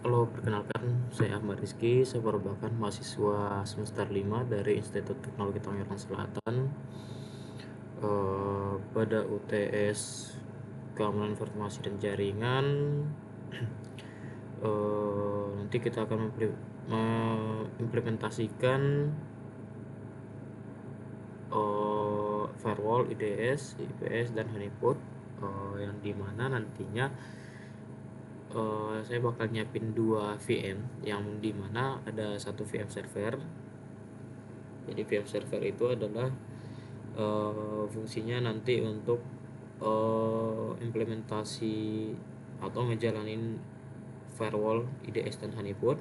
Halo, perkenalkan saya Ahmad Rizky, saya merupakan mahasiswa semester 5 dari Institut Teknologi Tangerang Selatan. Pada UTS Keamanan Informasi dan Jaringan, nanti kita akan mengimplementasikan firewall, IDS, IPS, dan honeypot, yang dimana nantinya saya bakal nyiapin 2 VM, yang dimana ada satu VM server. Jadi VM server itu adalah fungsinya nanti untuk implementasi atau ngejalanin firewall, IDS, dan honeypot.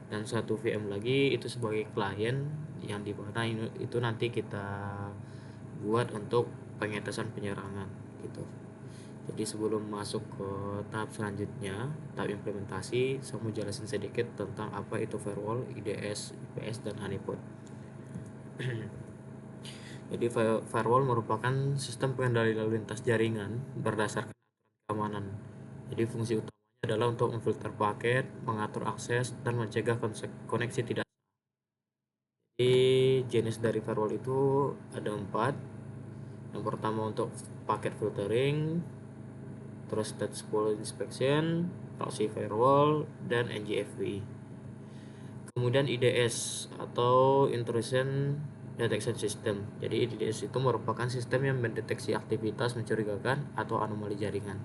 Dan satu VM lagi itu sebagai klien, yang dimana itu nanti kita buat untuk pengetesan penyerangan gitu. Jadi sebelum masuk ke tahap selanjutnya, tahap implementasi, saya mau jelasin sedikit tentang apa itu firewall, IDS, IPS, dan honeypot. Jadi firewall merupakan sistem pengendali lalu lintas jaringan berdasarkan aturan keamanan. Jadi fungsi utamanya adalah untuk memfilter paket, mengatur akses, dan mencegah koneksi tidak. Jadi jenis dari firewall itu ada 4. Yang pertama untuk paket filtering, terus stateful inspection, proxy firewall, dan NGFW. Kemudian IDS atau intrusion detection system. Jadi IDS itu merupakan sistem yang mendeteksi aktivitas mencurigakan atau anomali jaringan.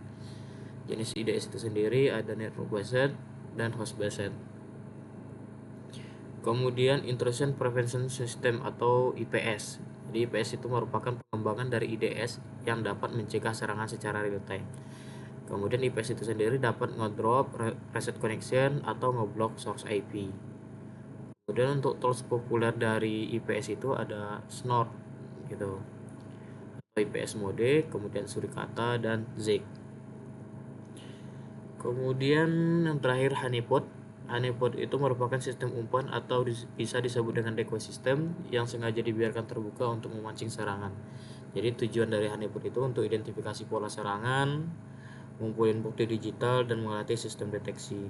Jenis IDS itu sendiri ada network based dan host based. Kemudian intrusion prevention system atau IPS. Jadi IPS itu merupakan pengembangan dari IDS yang dapat mencegah serangan secara real time. Kemudian IPS itu sendiri dapat ngedrop, reset connection, atau ngeblok source IP. Kemudian untuk tools populer dari IPS itu ada Snort gitu, atau IPS mode, kemudian Suricata, dan Zeek. Kemudian yang terakhir honeypot. Honeypot itu merupakan sistem umpan atau bisa disebut dengan decoy system yang sengaja dibiarkan terbuka untuk memancing serangan. Jadi tujuan dari honeypot itu untuk identifikasi pola serangan, ngumpulin bukti digital, dan melatih sistem deteksi.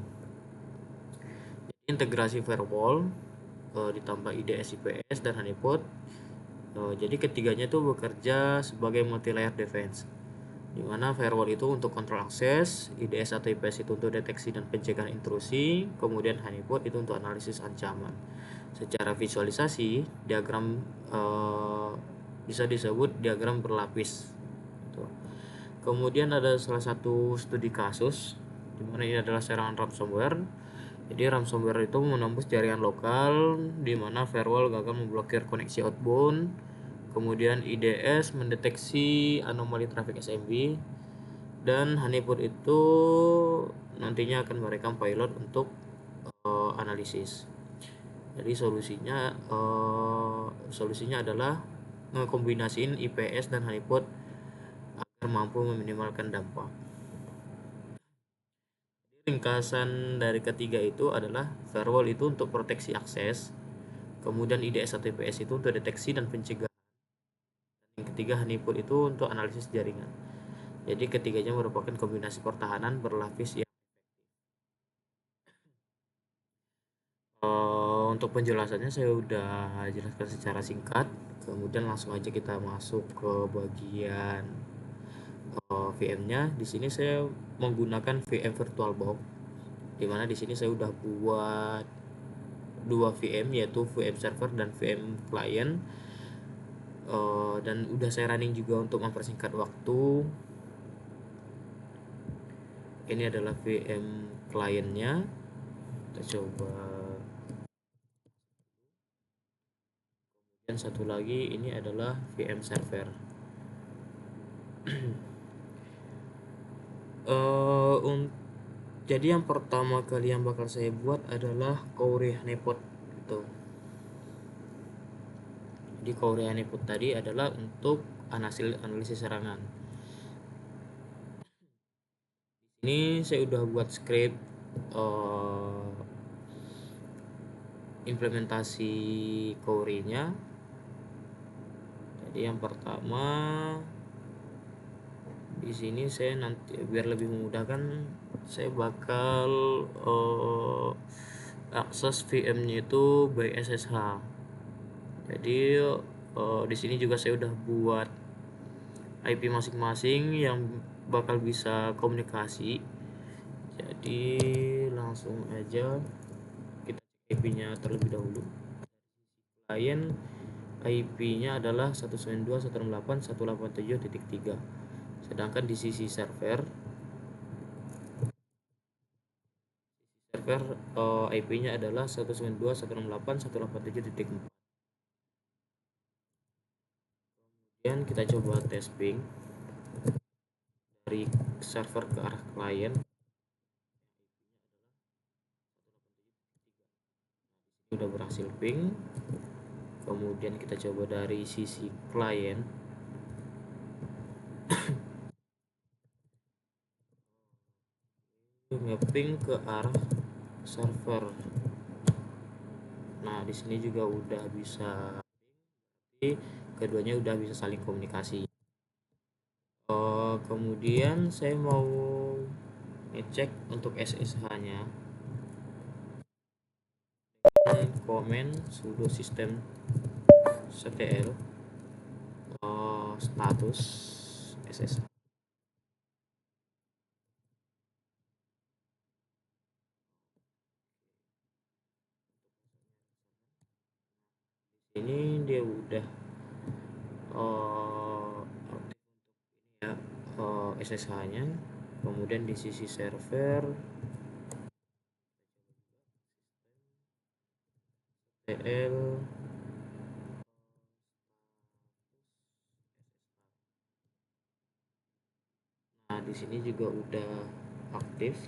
Jadi, integrasi firewall ditambah IDS, IPS, dan honeypot. Jadi ketiganya itu bekerja sebagai multi layer defense, di mana firewall itu untuk kontrol akses, IDS atau IPS itu untuk deteksi dan pencegahan intrusi, kemudian honeypot itu untuk analisis ancaman. Secara visualisasi, diagram bisa disebut diagram berlapis. Kemudian ada salah satu studi kasus, di mana ini adalah serangan ransomware. Jadi ransomware itu menembus jaringan lokal, di mana firewall gagal memblokir koneksi outbound. Kemudian IDS mendeteksi anomali traffic SMB, dan honeypot itu nantinya akan merekam pilot untuk analisis. Jadi solusinya adalah ngekombinasiin IPS dan honeypot agar mampu meminimalkan dampak. Ringkasan dari ketiga itu adalah firewall itu untuk proteksi akses, kemudian IDS atau IPS itu untuk deteksi dan pencegahan, dan yang ketiga honeypot itu untuk analisis jaringan. Jadi ketiganya merupakan kombinasi pertahanan berlapis yang untuk penjelasannya saya udah jelaskan secara singkat. Kemudian langsung aja kita masuk ke bagian VM-nya. Di sini saya menggunakan VM VirtualBox, di mana di sini saya udah buat 2 VM, yaitu VM server dan VM client. Dan udah saya running juga untuk mempersingkat waktu. Ini adalah VM clientnya. Kita coba. Dan satu lagi ini adalah VM server. Jadi yang pertama kali yang bakal saya buat adalah Core Honeypot gitu. Jadi Core Honeypot tadi adalah untuk analisis serangan. Ini saya udah buat script implementasi Core-nya. Jadi yang pertama di sini saya nanti biar lebih memudahkan, saya bakal akses VM-nya itu by SSH. Jadi di sini juga saya udah buat IP masing-masing yang bakal bisa komunikasi. Jadi langsung aja kita cek IP-nya terlebih dahulu. Klien IP-nya adalah 192.168.187.3. Sedangkan di sisi server IP-nya adalah 192.168.187.4. Kemudian kita coba tes ping dari server ke arah klien. Sudah berhasil ping. Kemudian kita coba dari sisi klien. Mapping ke arah server. Nah, di sini juga udah bisa, keduanya udah bisa saling komunikasi. Kemudian saya mau ngecek untuk SSH-nya. Komen sudo system ctl status SSH. Ini dia udah aktif untuk ini ya, SSH-nya. Kemudian di sisi server TL nah di sini juga udah aktif.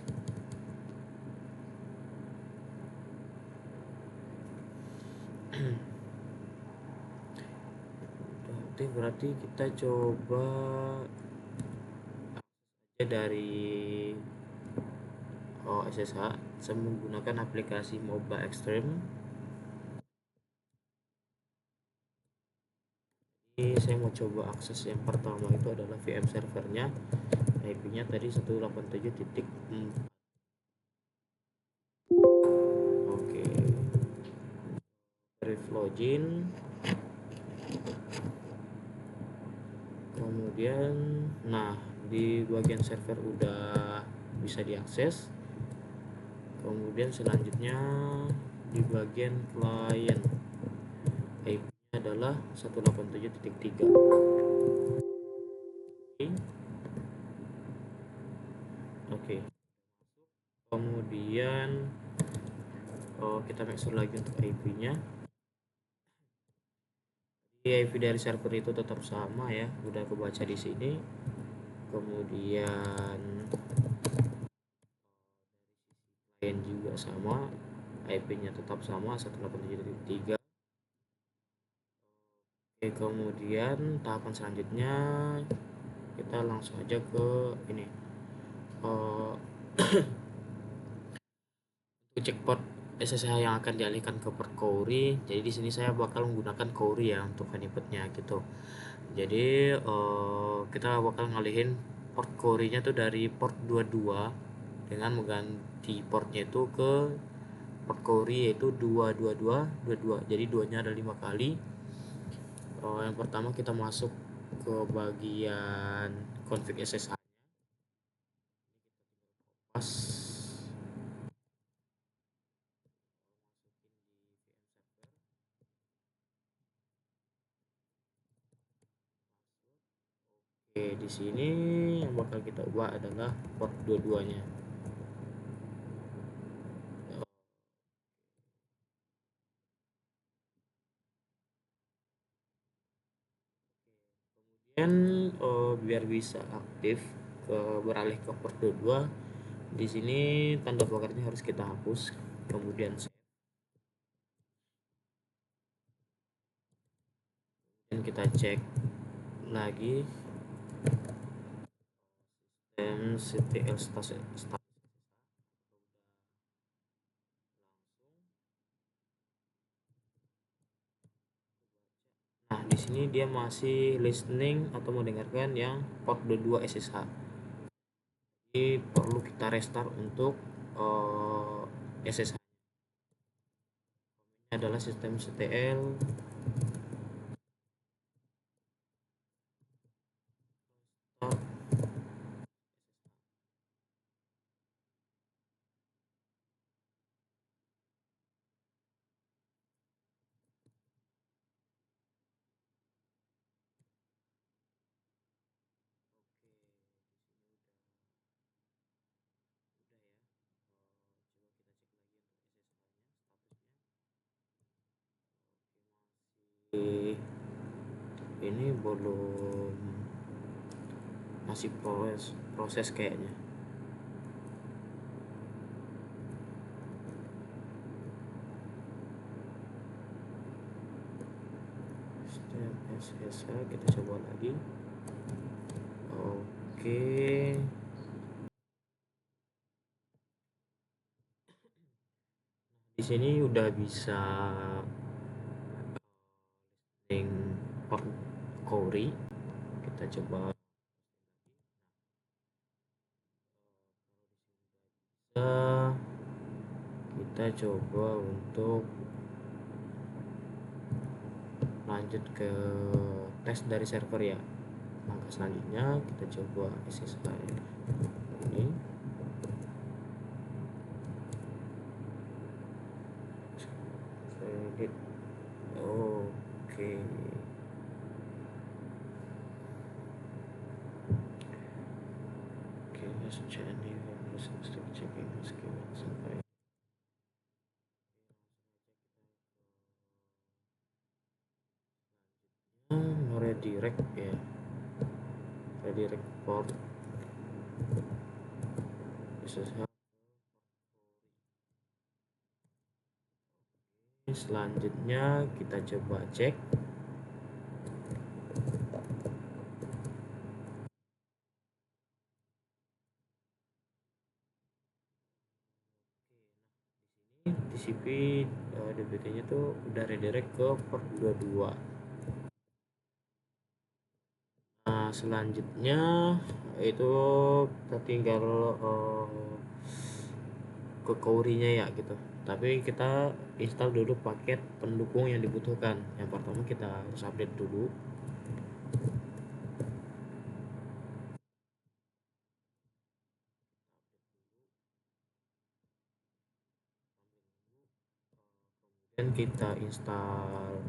Udah aktif, berarti kita coba aja dari SSH saya menggunakan aplikasi Mobile Extreme. Ini saya mau coba akses yang pertama itu adalah VM servernya. IP-nya tadi 187.4. Oke, brief login. Kemudian nah di bagian server udah bisa diakses. Kemudian selanjutnya di bagian klien IP-nya adalah 187.3. Oke. Kemudian kita make sure lagi untuk IP-nya. IP dari server itu tetap sama ya, udah kebaca di sini. Kemudian klien juga sama, IP-nya tetap sama 187.3. Oke, kemudian tahapan selanjutnya kita langsung aja ke ini untuk cek port SSH yang akan dialihkan ke port Cowry. Jadi di sini saya bakal menggunakan Cowry ya untuk honeypotnya gitu. Jadi kita bakal ngalihin port Cowry-nya tuh dari port 22 dengan mengganti portnya itu ke port Cowry yaitu 22222. Jadi duanya ada 5 kali. Yang pertama kita masuk ke bagian config SSH. Pas Oke, di sini yang bakal kita ubah adalah port dua-duanya. Kemudian biar bisa aktif beralih ke port 22, di sini tanda pagarnya harus kita hapus. Kemudian kita cek lagi ctl status. Nah, di sini dia masih listening atau mendengarkan yang port 22 SSH. Jadi perlu kita restart untuk SSH. Ini adalah sistem CTL. Ini belum, masih proses kayaknya. Step SSH kita coba lagi. Oke, di sini udah bisa link port Cori. Kita coba. Kita coba untuk lanjut ke tes dari server ya. Langkah selanjutnya kita coba SSH ini. Oke. Oke, ini harus checking sampai redirect ya, redirect port SSH. Selanjutnya kita coba cek. TCP DPT-nya tuh udah redirect ke port 22. Nah, selanjutnya itu kita tinggal ke Cori-nya ya gitu. Tapi kita install dulu paket pendukung yang dibutuhkan. Yang pertama kita harus update dulu. Dan kita install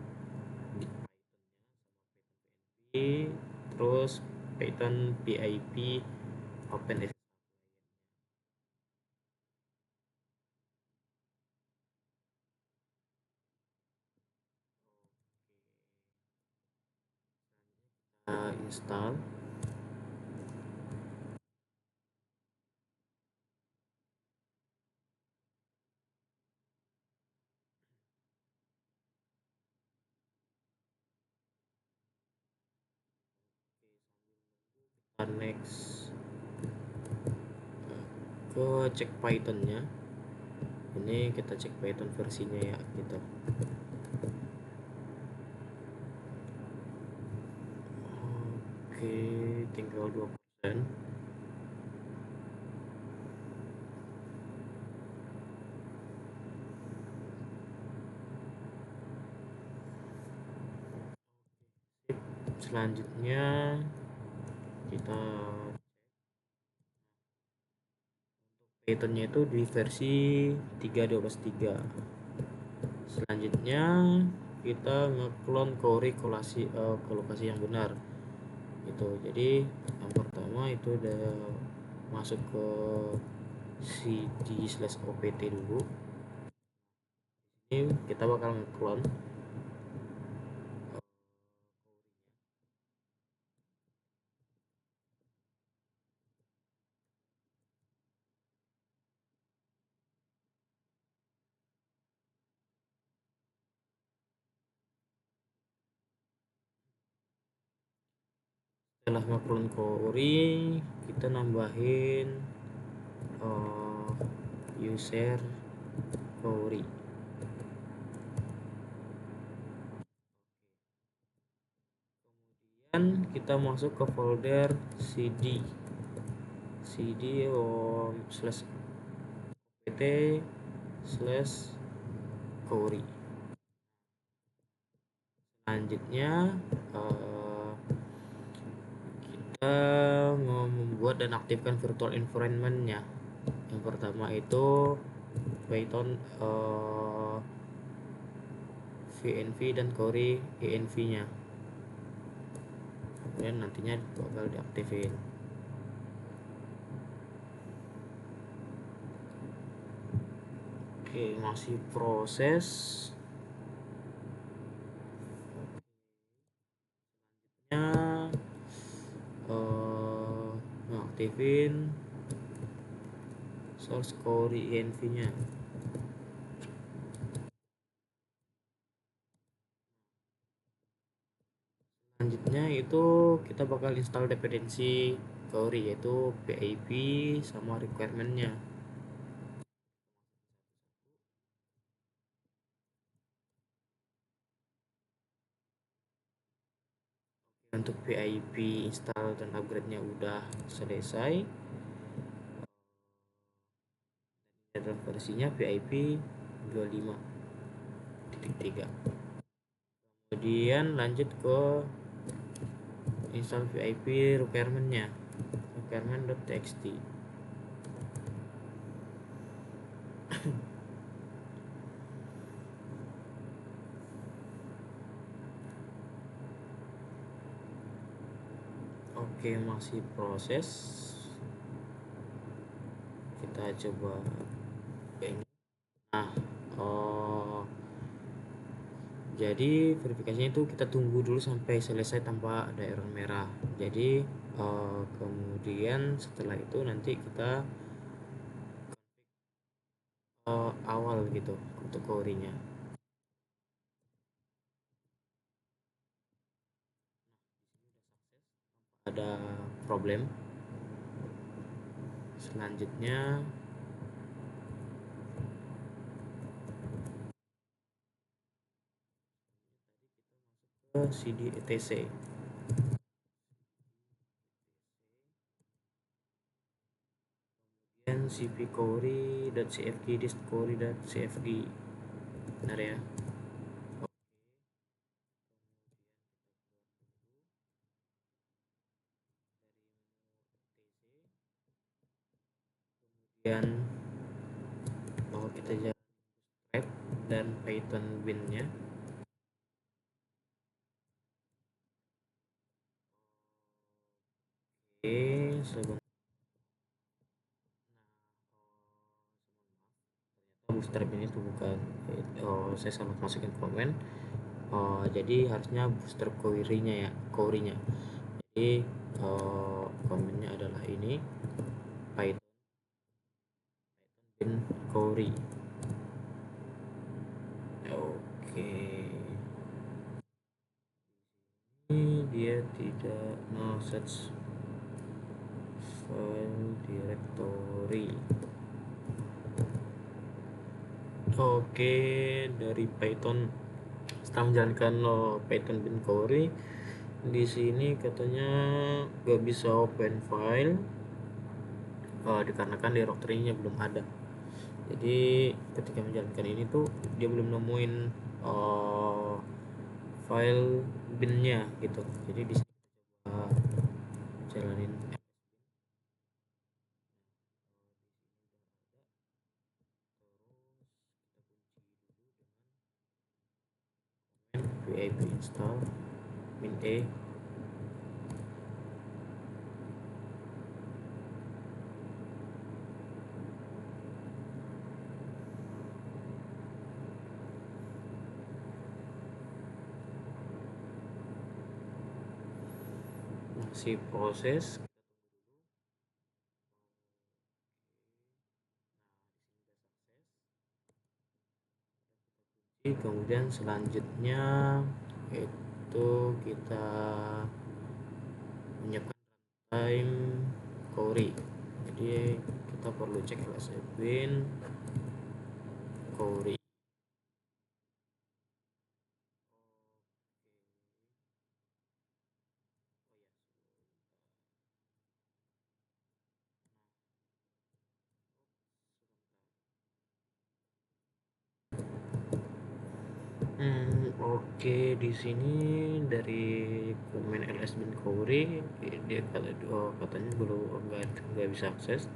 terus Python pip OpenSSH. Kita install. Kita next ke cek Pythonnya. Ini kita cek Python versinya ya gitu. Oke, tinggal 2%. Selanjutnya kita Pythonnya itu di versi 3.12.3. Selanjutnya kita ngeklon Cori ke lokasi yang benar gitu. Jadi yang pertama itu udah masuk ke cd/opt dulu. Ini kita bakal ngeklon. Setelah ngeklon Cori, kita nambahin user Cori. Kemudian kita masuk ke folder cd cd slash opt slash query. Selanjutnya kita membuat dan aktifkan virtual environment-nya. Yang pertama itu Python VNV dan Cori ENV-nya. Kemudian nantinya bakal diaktifin. Oke, masih proses. Ngaktifin source Cori ENV-nya. Selanjutnya itu kita bakal install dependensi Cori, yaitu PIP sama requirement-nya. Untuk PIP install dan upgrade-nya udah selesai. Adalah versinya PIP 25.3. Kemudian lanjut ke install PIP requirement-nya, requirement.txt. Oke, masih proses. Kita coba. Nah, jadi verifikasinya itu kita tunggu dulu sampai selesai tanpa ada error merah. Jadi kemudian setelah itu nanti kita awal gitu untuk Cori-nya. Ada problem. Selanjutnya ke cd etc. Kemudian cpcori.cfg distcori.cfg. Benar ya. Kemudian bahwa kita jalan Bootstrap dan Python bin-nya. Oke, sebentar. Bootstrap ini tuh bukan, saya salah masukin komen. Jadi harusnya Bootstrap query-nya ya, query-nya. Jadi komennya adalah ini Python bin query. Oke, ini dia tidak no such file directory. Oke, dari Python setelah menjalankan Python bin query, di sini katanya gak bisa open file dikarenakan directory-nya belum ada. Jadi ketika menjalankan ini tuh dia belum nemuin file bin-nya gitu. Jadi di sini kita jalanin pip install min e. Masih proses. Kemudian selanjutnya itu kita menyiapkan runtime Cori. Jadi kita perlu cek lsf bin Cori. Oke, di sini dari komen ls bin Kouri dia katanya belum nggak bisa akses.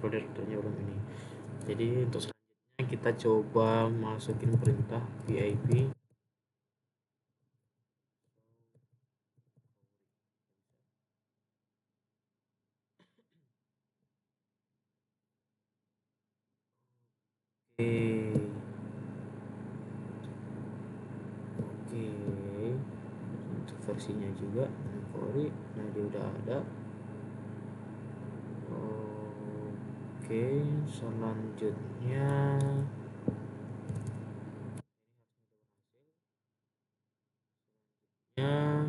Folder fotonya belum ini. Jadi untuk selanjutnya kita coba masukin perintah pip. Oke, oke. Untuk versinya juga Kouri, nah dia udah ada. Oke, selanjutnya ya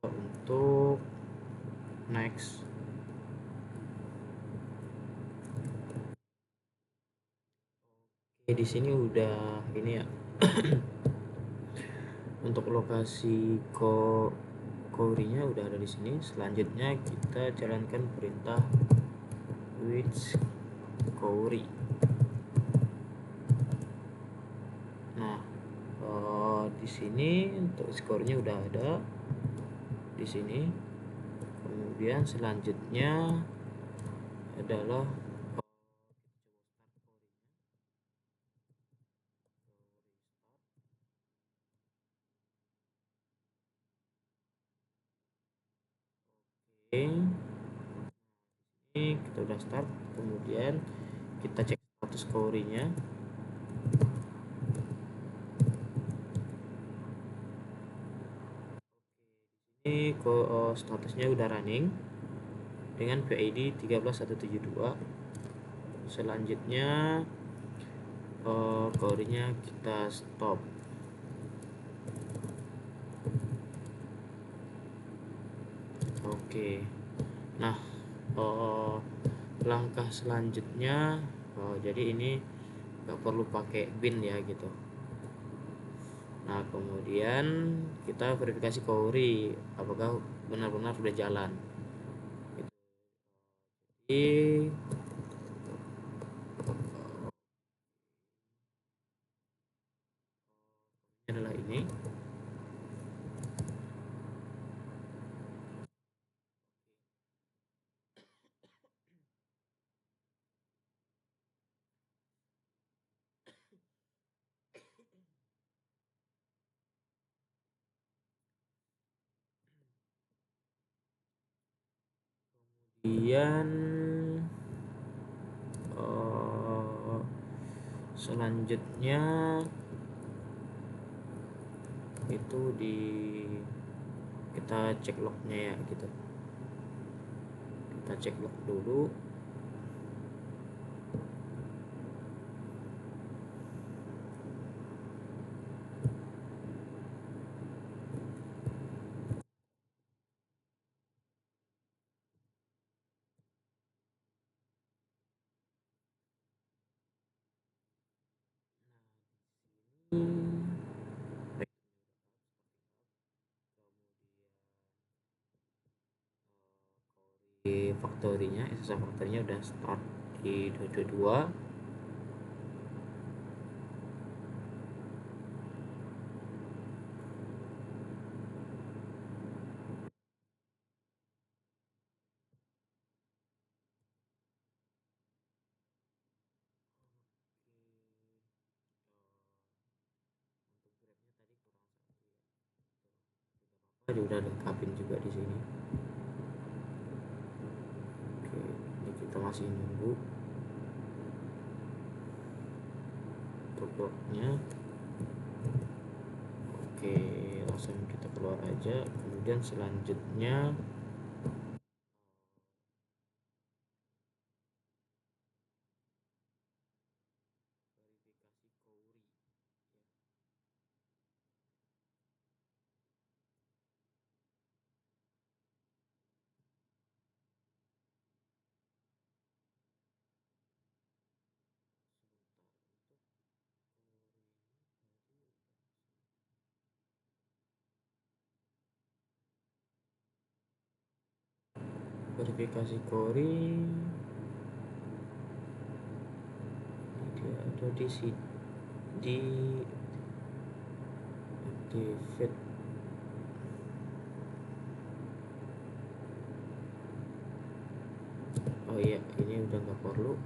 untuk next. Oke, di sini udah ini ya. Untuk lokasi Kourinya udah ada di sini. Selanjutnya kita jalankan perintah which Kouri. Nah, di sini untuk skornya udah ada di sini. Kemudian selanjutnya adalah oke, ini kita udah start. Kemudian kita cek status Kourinya. Ini statusnya udah running dengan PID 13172. Selanjutnya Kourinya kita stop. Oke, nah langkah selanjutnya jadi ini nggak perlu pakai bin ya gitu. Nah kemudian kita verifikasi Kouri apakah benar-benar sudah jalan gitu. Jadi adalah ini. Kemudian selanjutnya itu kita cek lognya ya gitu. Kita cek log dulu. Di factory-nya, SSH factory-nya udah start di 222. Tadi udah lengkapin juga di sini. Oke, ini kita masih nunggu untuk lognya. Oke, langsung kita keluar aja. Kemudian selanjutnya verifikasi Kouri. verifikasi query dia ada di activate. Oh iya, ini udah nggak perlu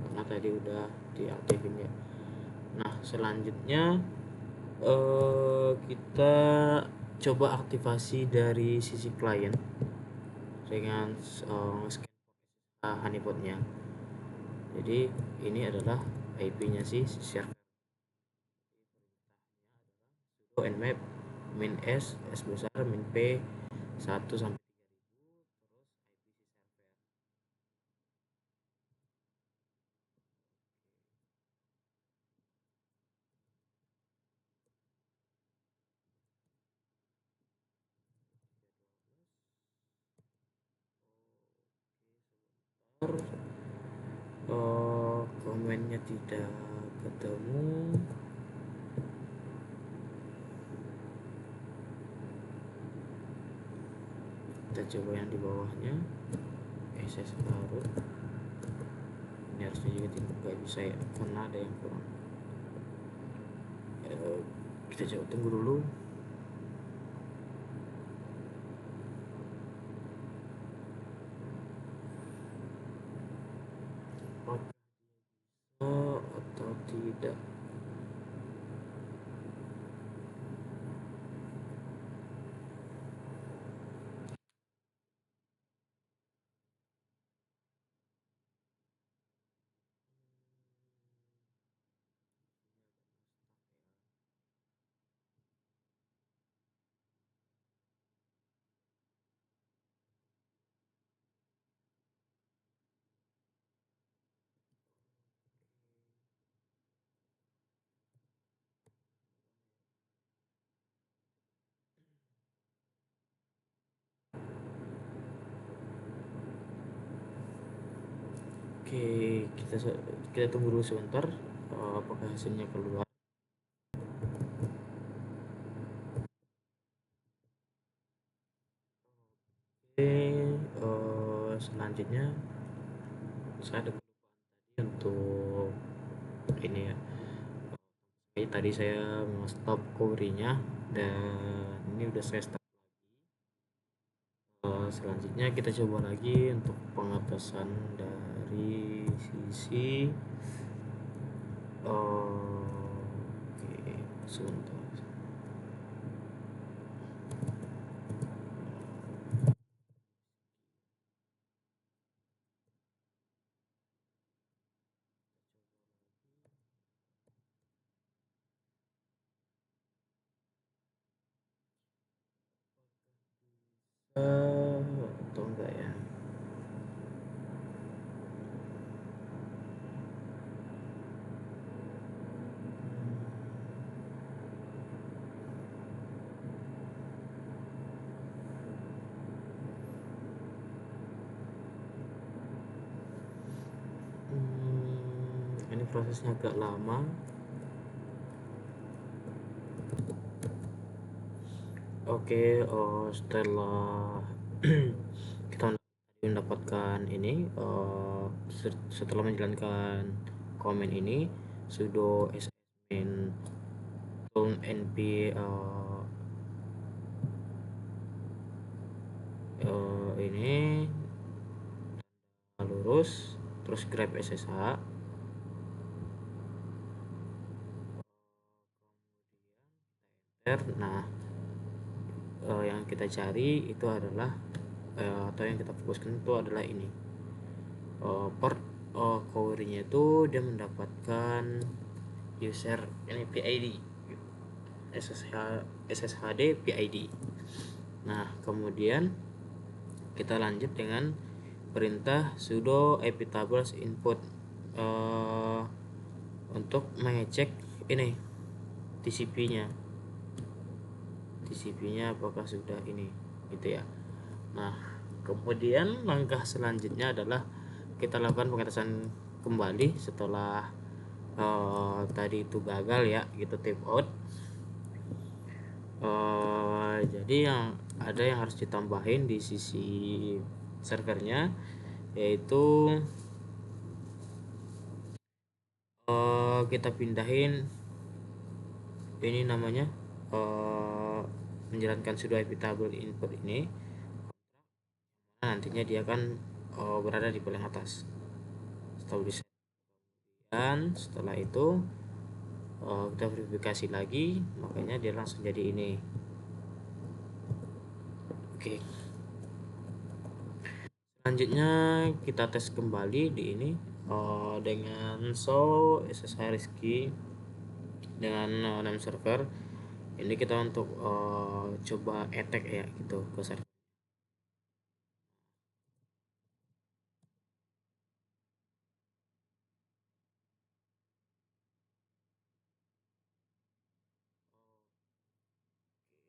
karena tadi udah diaktifin ya. Nah selanjutnya kita coba aktivasi dari sisi klien dengan scan honeypotnya. Jadi ini adalah IP-nya si server. Sudo nmap min s besar min p 1 sampai 3000. Komennya tidak ketemu. Kita coba yang di bawahnya, SS baru. Ini harusnya juga tidak bisa ya, karena ada yang kurang. Kita coba tunggu dulu. Atau tidak. Oke, kita tunggu dulu sebentar apakah hasilnya keluar. Oke, selanjutnya saya ada kelupaan tadi untuk ini ya. Tadi saya stop query-nya dan ini udah saya start lagi. Selanjutnya kita coba lagi untuk pengatasan dari sisi oke, sebentar. Atau enggak ya? Ini prosesnya agak lama. Oke, setelah kita mendapatkan ini, setelah menjalankan komen ini, sudo smin np ini lurus, terus grep ssh. Nah, yang kita cari itu adalah atau yang kita fokuskan itu adalah ini, port query-nya itu dia mendapatkan user ini PID SSHD PID. Nah kemudian kita lanjut dengan perintah sudo iptables input untuk mengecek ini TCP-nya apakah sudah ini gitu ya. Nah kemudian langkah selanjutnya adalah kita lakukan pengatasan kembali setelah tadi itu gagal ya gitu, tip out. Jadi yang ada yang harus ditambahin di sisi servernya, yaitu kita pindahin ini namanya menjalankan sudo epitable input ini. Nantinya dia akan berada di paling atas dan setelah itu kita verifikasi lagi, makanya dia langsung jadi ini. Oke, selanjutnya kita tes kembali di ini dengan show SSH Rizky dengan name server. Ini kita untuk coba attack ya gitu ke server.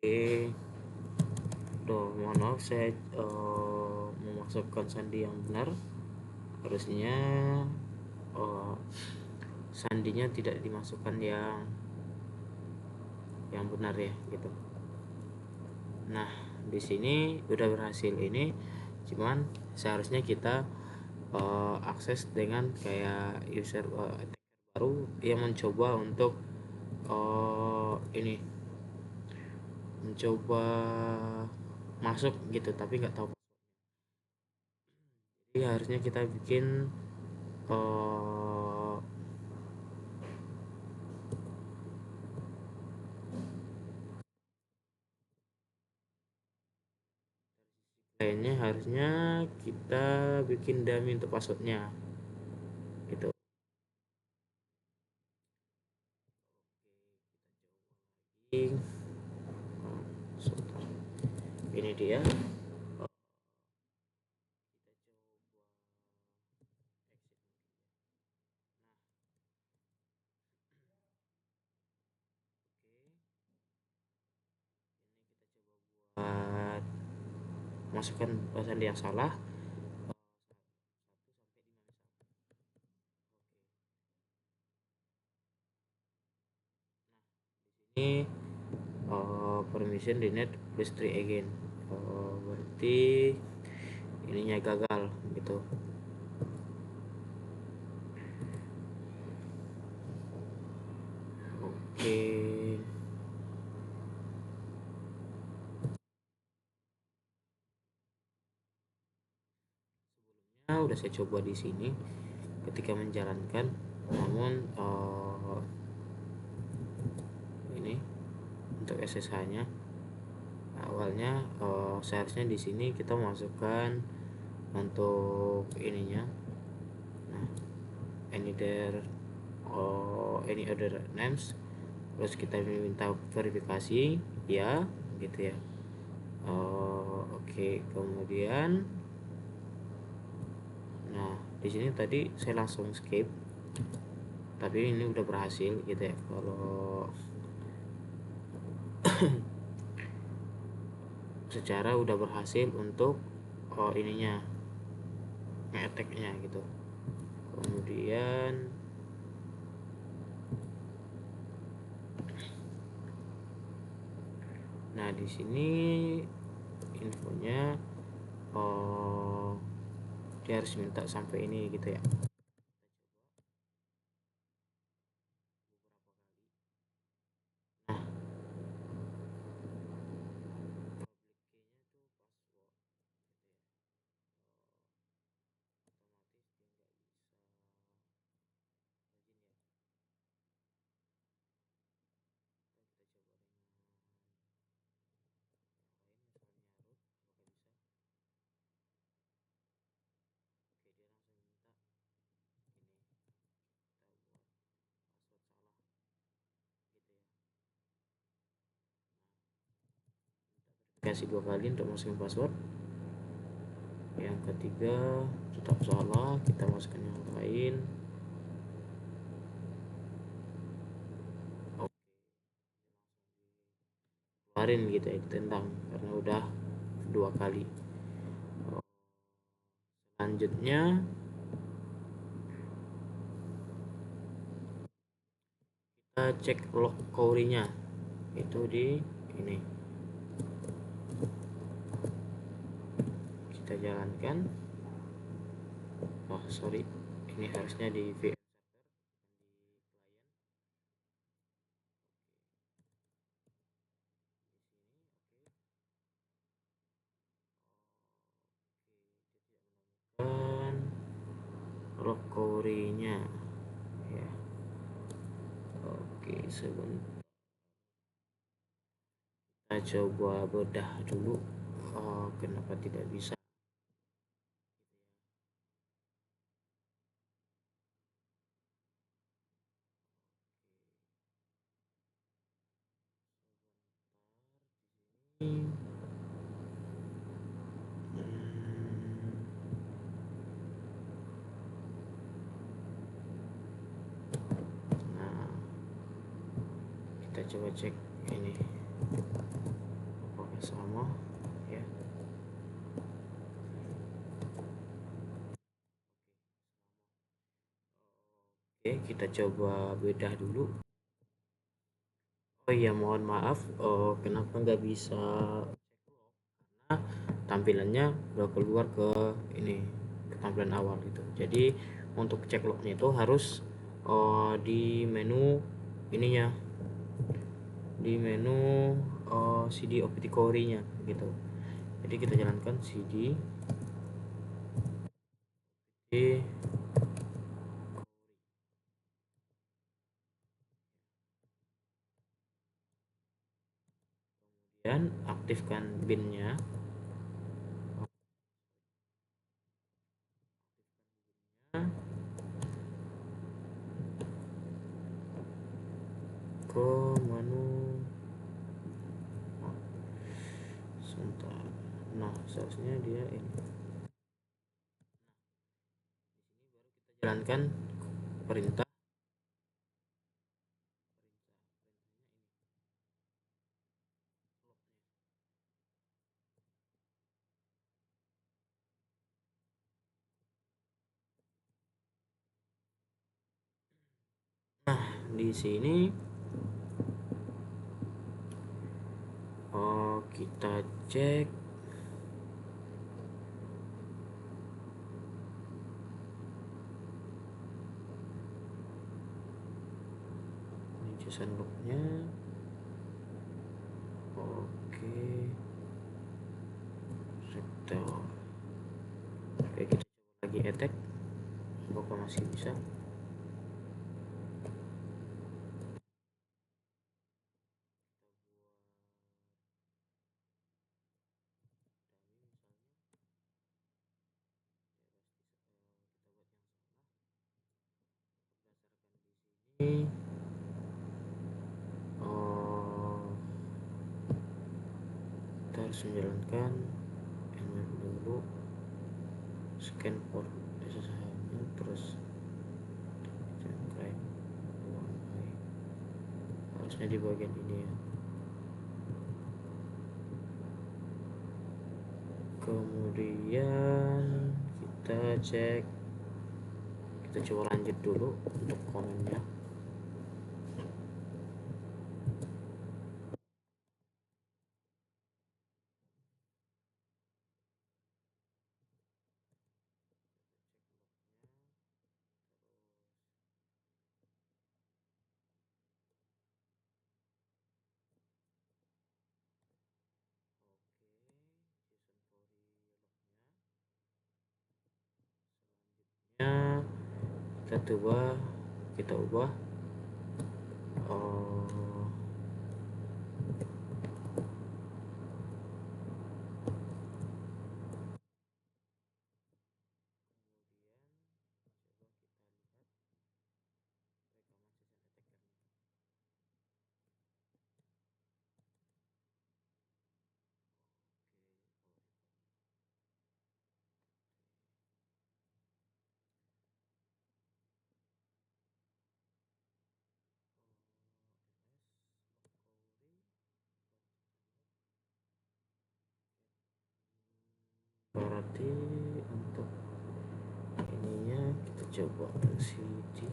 Oke, mohon maaf saya memasukkan sandi yang benar. Harusnya sandinya tidak dimasukkan yang benar ya gitu. Nah, di sini udah berhasil ini, cuman seharusnya kita akses dengan kayak user baru yang mencoba untuk ini mencoba masuk gitu tapi nggak tahu. Jadi harusnya kita bikin lainnya harusnya kita bikin dummy untuk passwordnya gitu. Ini dia. Buat masukkan sandi yang salah. Ini permission di net plus 3 again, berarti ininya gagal gitu. Oke, sebelumnya udah saya coba di sini ketika menjalankan, namun ini untuk SSH nya awalnya seharusnya di sini kita masukkan untuk ininya. Nah, any other names, terus kita minta verifikasi ya gitu ya. Oke, kemudian nah di sini tadi saya langsung skip, tapi ini udah berhasil gitu ya. Kalau secara udah berhasil untuk ininya nge-attack-nya gitu. Kemudian nah di sini infonya dia harus minta sampai ini gitu ya. Nah, kasih 2 kali untuk masukin password. Yang ketiga tetap salah, kita masukkan yang lain. Keluarin gitu ya, ditendang karena udah 2 kali. Selanjutnya kita cek log query-nya itu di ini. kita jalankan. Oh sorry, ini harusnya di VM server, dan recovery-nya ya. Oke, sebentar kita coba bedah dulu. Kenapa tidak bisa. Hmm, nah, kita coba cek ini apakah sama ya. Oke, kita coba bedah dulu. Oh iya, mohon maaf, kenapa nggak bisa karena tampilannya udah keluar ke ini, ke tampilan awal gitu. Jadi untuk cek lognya itu harus di menu ininya, di menu CD Opticore-nya gitu. Jadi kita jalankan CD di, kemudian aktifkan binnya. Ke menu, sebentar, nah seharusnya dia ini jalankan perintah. Nah di sini kita cek ini JSON lognya. Oke, sektor. Oke, kita coba lagi attack, apakah masih bisa. Ini kita harus menjalankan email dulu, scan for SSH-nya, terus harusnya di bagian ini ya. Kemudian kita cek, kita coba lanjut dulu untuk komennya. Selanjutnya kita ubah uh, berarti untuk ininya kita coba CD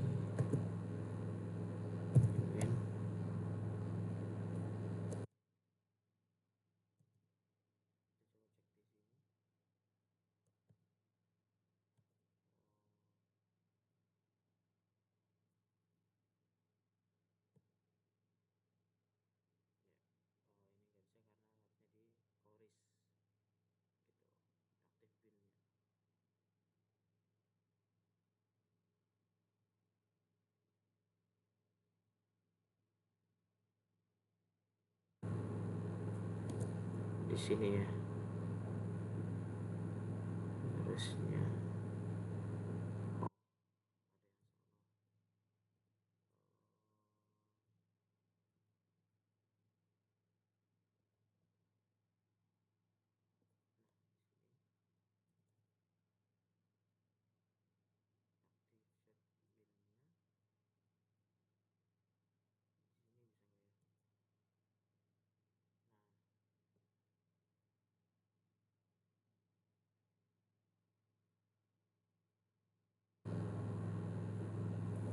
di sini ya harusnya.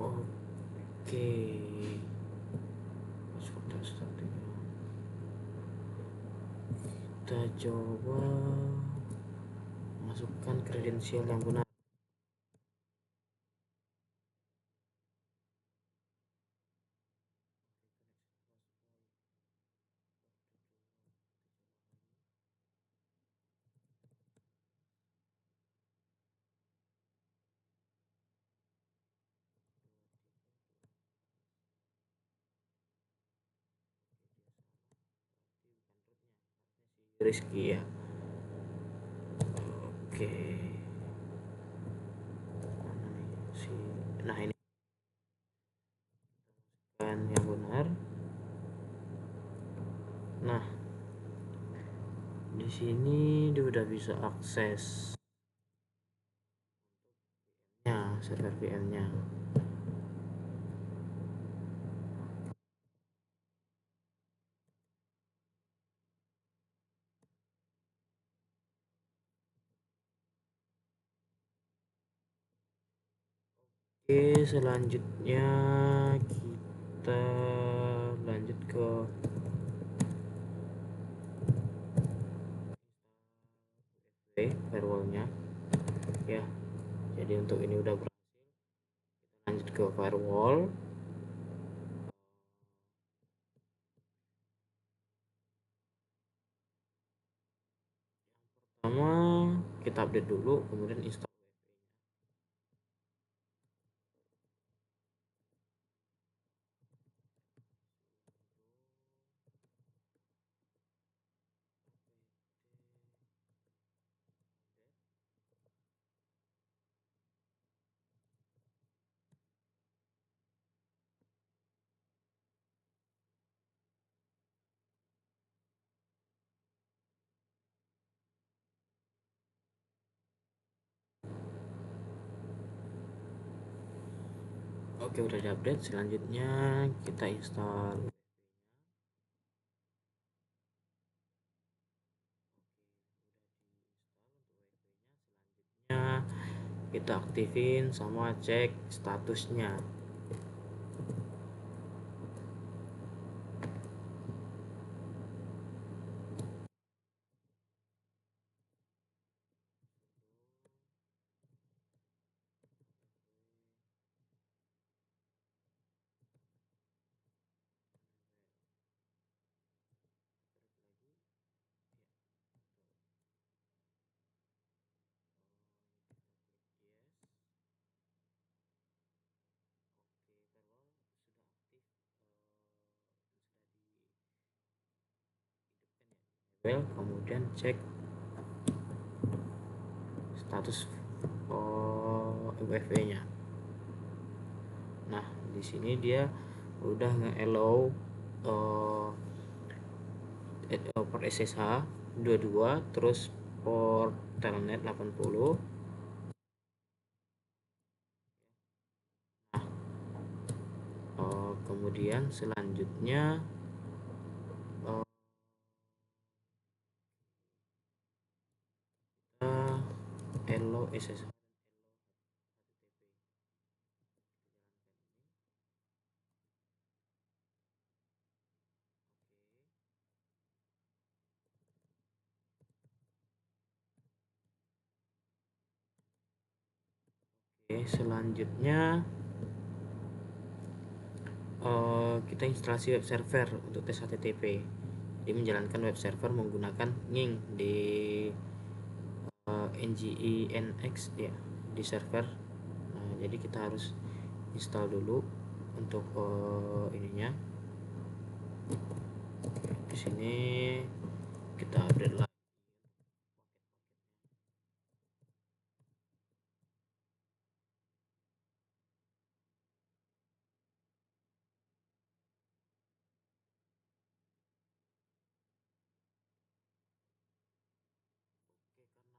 Oke, kita coba masukkan kredensial yang benar. Rizky ya. Oke. Nah ini kan yang benar. Nah di sini dia udah bisa akses server VM-nya. Oke, selanjutnya kita lanjut ke firewallnya ya. Jadi untuk ini udah berhasil, kita lanjut ke firewall. Pertama kita update dulu, kemudian install. Oke, udah di-update. Selanjutnya kita install. Selanjutnya kita aktifin sama cek statusnya. Kemudian cek status UEFI-nya. Nah, di sini dia udah nge-allow port SSH 22, terus port telnet 80. Kemudian selanjutnya kita allow SSH. Oke, selanjutnya kita instalasi web server untuk tes HTTP. Jadi menjalankan web server menggunakan NGINX di NGINX ya, di server. Nah, jadi kita harus install dulu untuk ininya. Di sini kita update lagi.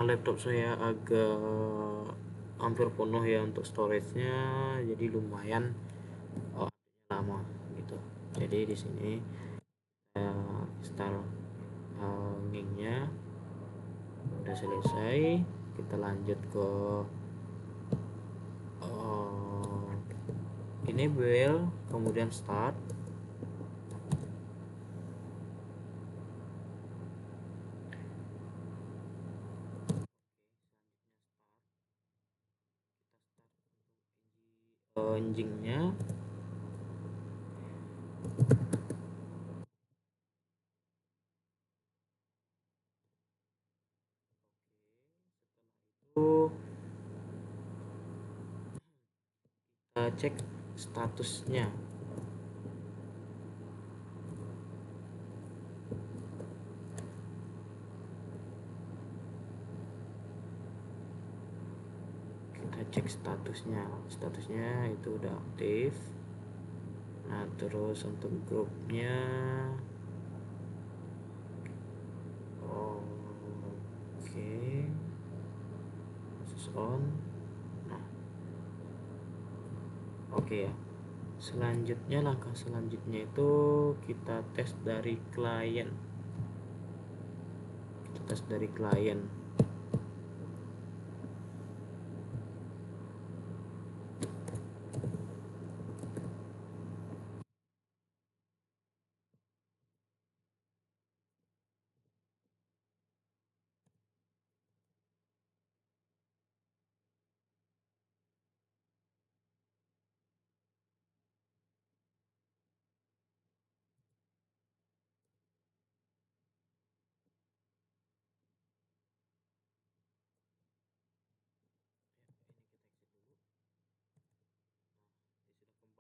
Karena laptop saya agak hampir penuh ya untuk storage-nya, jadi lumayan lama gitu. Jadi di sini saya install Nging-nya udah selesai, kita lanjut ke enable, kemudian start. Engine-nya itu kita cek statusnya. Kita cek statusnya itu udah aktif. Nah terus untuk grupnya oke, khusus on. Nah oke ya, selanjutnya langkah selanjutnya itu kita tes dari klien.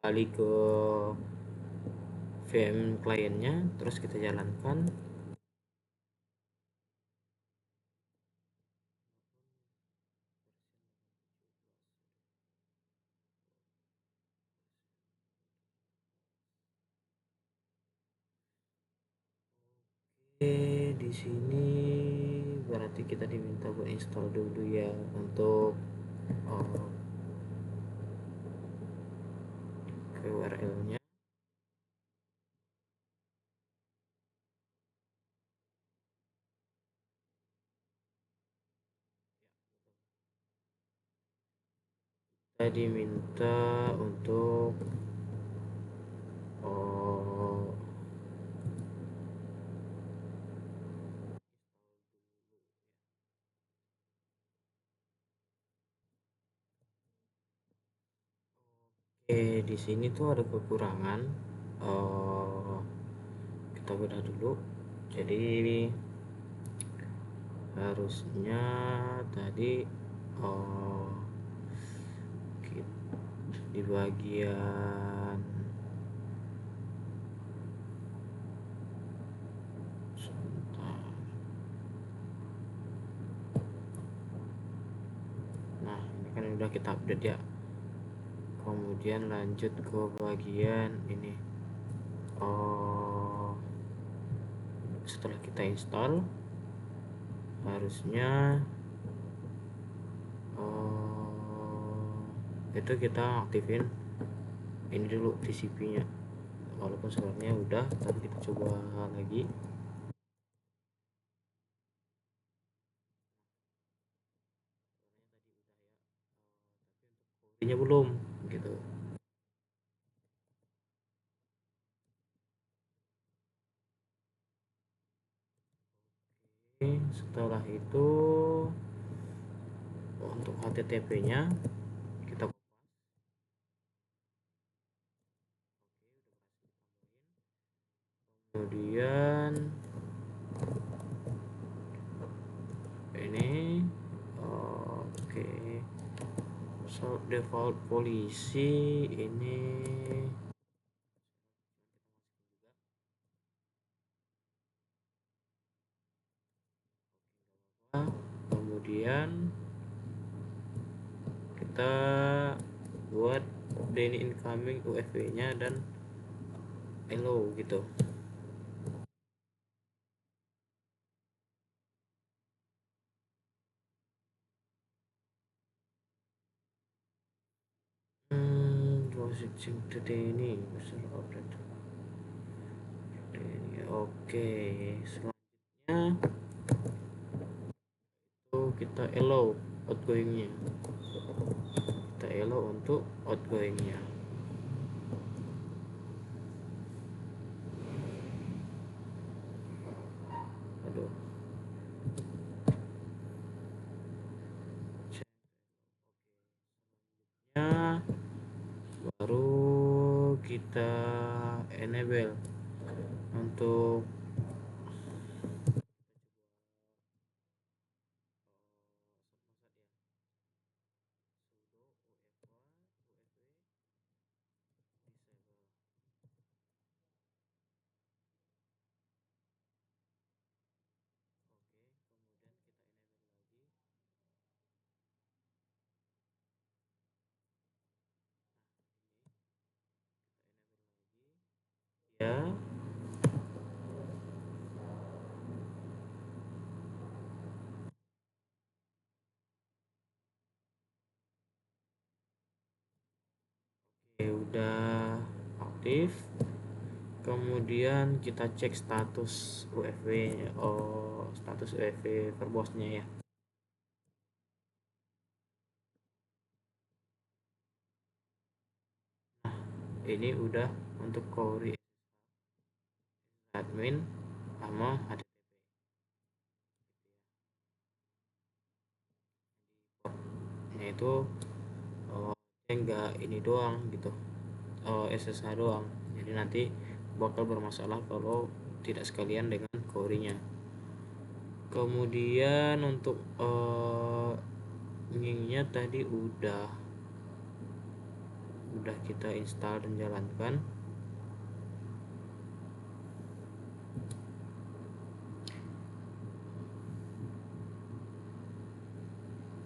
Kembali ke VM kliennya, terus kita jalankan. Oke, di sini berarti kita diminta buat install dulu ya untuk URL-nya. Kita diminta untuk di sini tuh ada kekurangan. Kita bedah dulu. Jadi harusnya tadi di bagian nah ini kan udah kita update ya, kemudian lanjut ke bagian ini. Setelah kita install harusnya itu kita aktifin ini dulu TCP nya, walaupun sebenarnya udah, tapi kita coba lagi. Ini belum gitu. Oke, setelah itu untuk HTTP nya kita kemudian ini oke, default polisi ini kemudian kita buat Denny incoming UFW nya dan hello gitu. Processing to Denny user operator Denny. Oke, selanjutnya itu kita allow outgoingnya, kita allow untuk outgoingnya. Aduh, ya baru kita enable untuk ya. Oke, udah aktif. Kemudian kita cek status UFW, status UFW verbosnya ya. Nah, ini udah untuk query admin sama HTTP. Nya itu enggak ini doang gitu, SSH doang. Jadi nanti bakal bermasalah kalau tidak sekalian dengan query-nya. Kemudian untuk nya tadi udah kita install dan jalankan.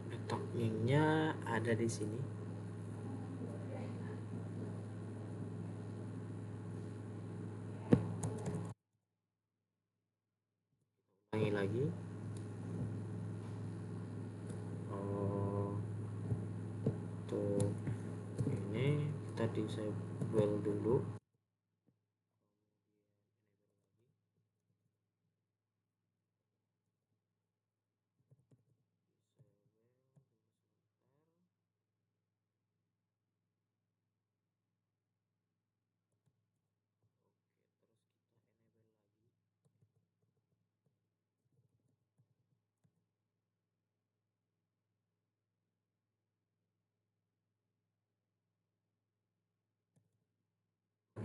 Letak nya ada di sini. Ulangi lagi. Untuk ini kita disable dulu.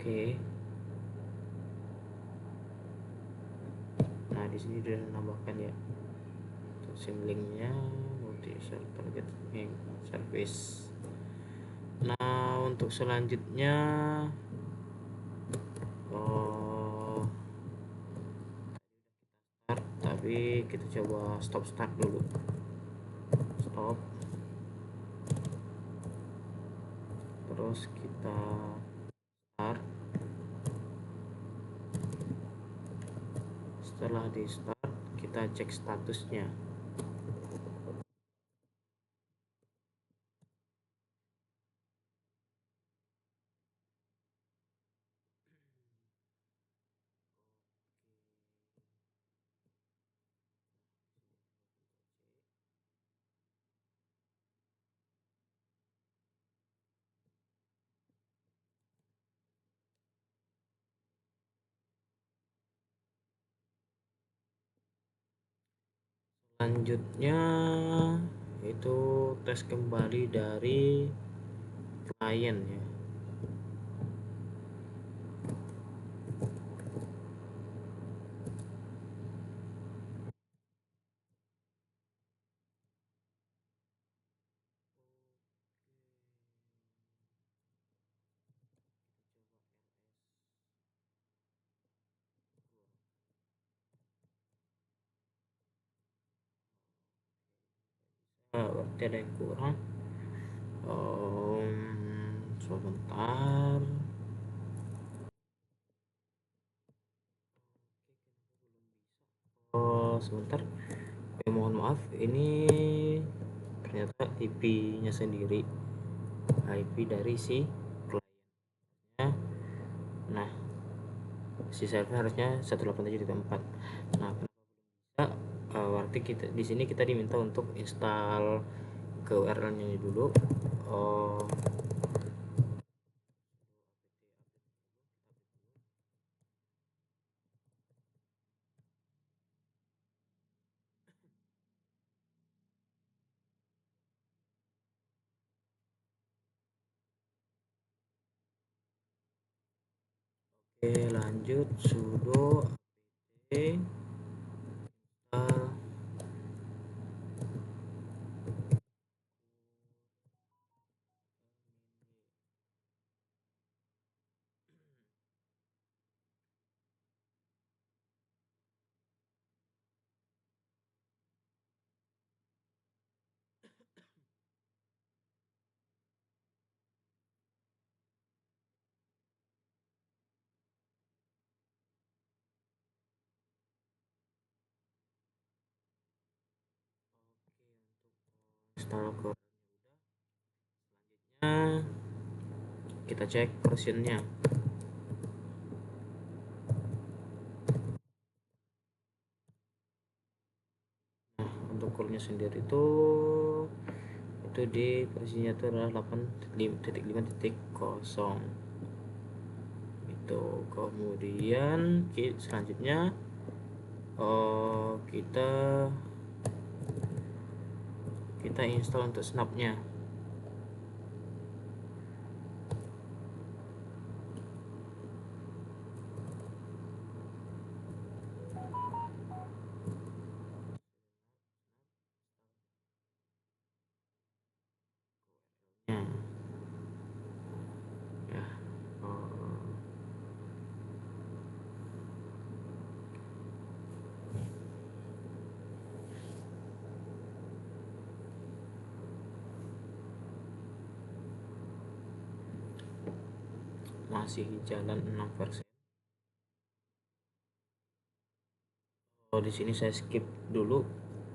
Oke. Nah, di sini udah nambahkan ya. Simlinknya multi user targeting service. Nah, untuk selanjutnya start, tapi kita coba start dulu. Stop. Terus kita start. Setelah di start, kita cek statusnya. Selanjutnya itu tes kembali dari klien ya. berarti ada yang kurang. Sebentar. Sebentar. Mohon maaf, ini ternyata IP-nya sendiri, IP dari si kliennya. Nah, si server harusnya 187.4. Nah, kenapa berarti kita di sini kita diminta untuk install ke URL-nya dulu. Oh, oke, lanjut sudo apt install. Install ke selanjutnya kita cek versionnya. Nah, untuk core-nya sendiri itu di versinya itu adalah 8.5.0 itu. Kemudian selanjutnya kita install untuk snapnya. Ya, masih jalan 6%. Di sini saya skip dulu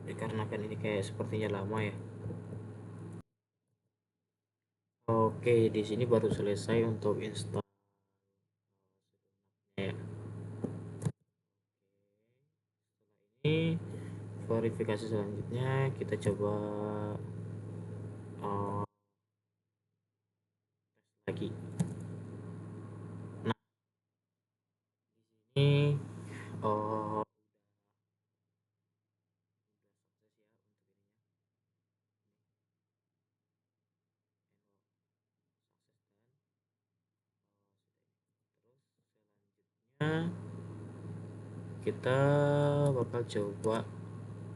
dikarenakan ini kayak sepertinya lama ya. Oke, di sini baru selesai untuk install ya. Ini verifikasi selanjutnya kita coba tes lagi. Nah, ini kita bakal coba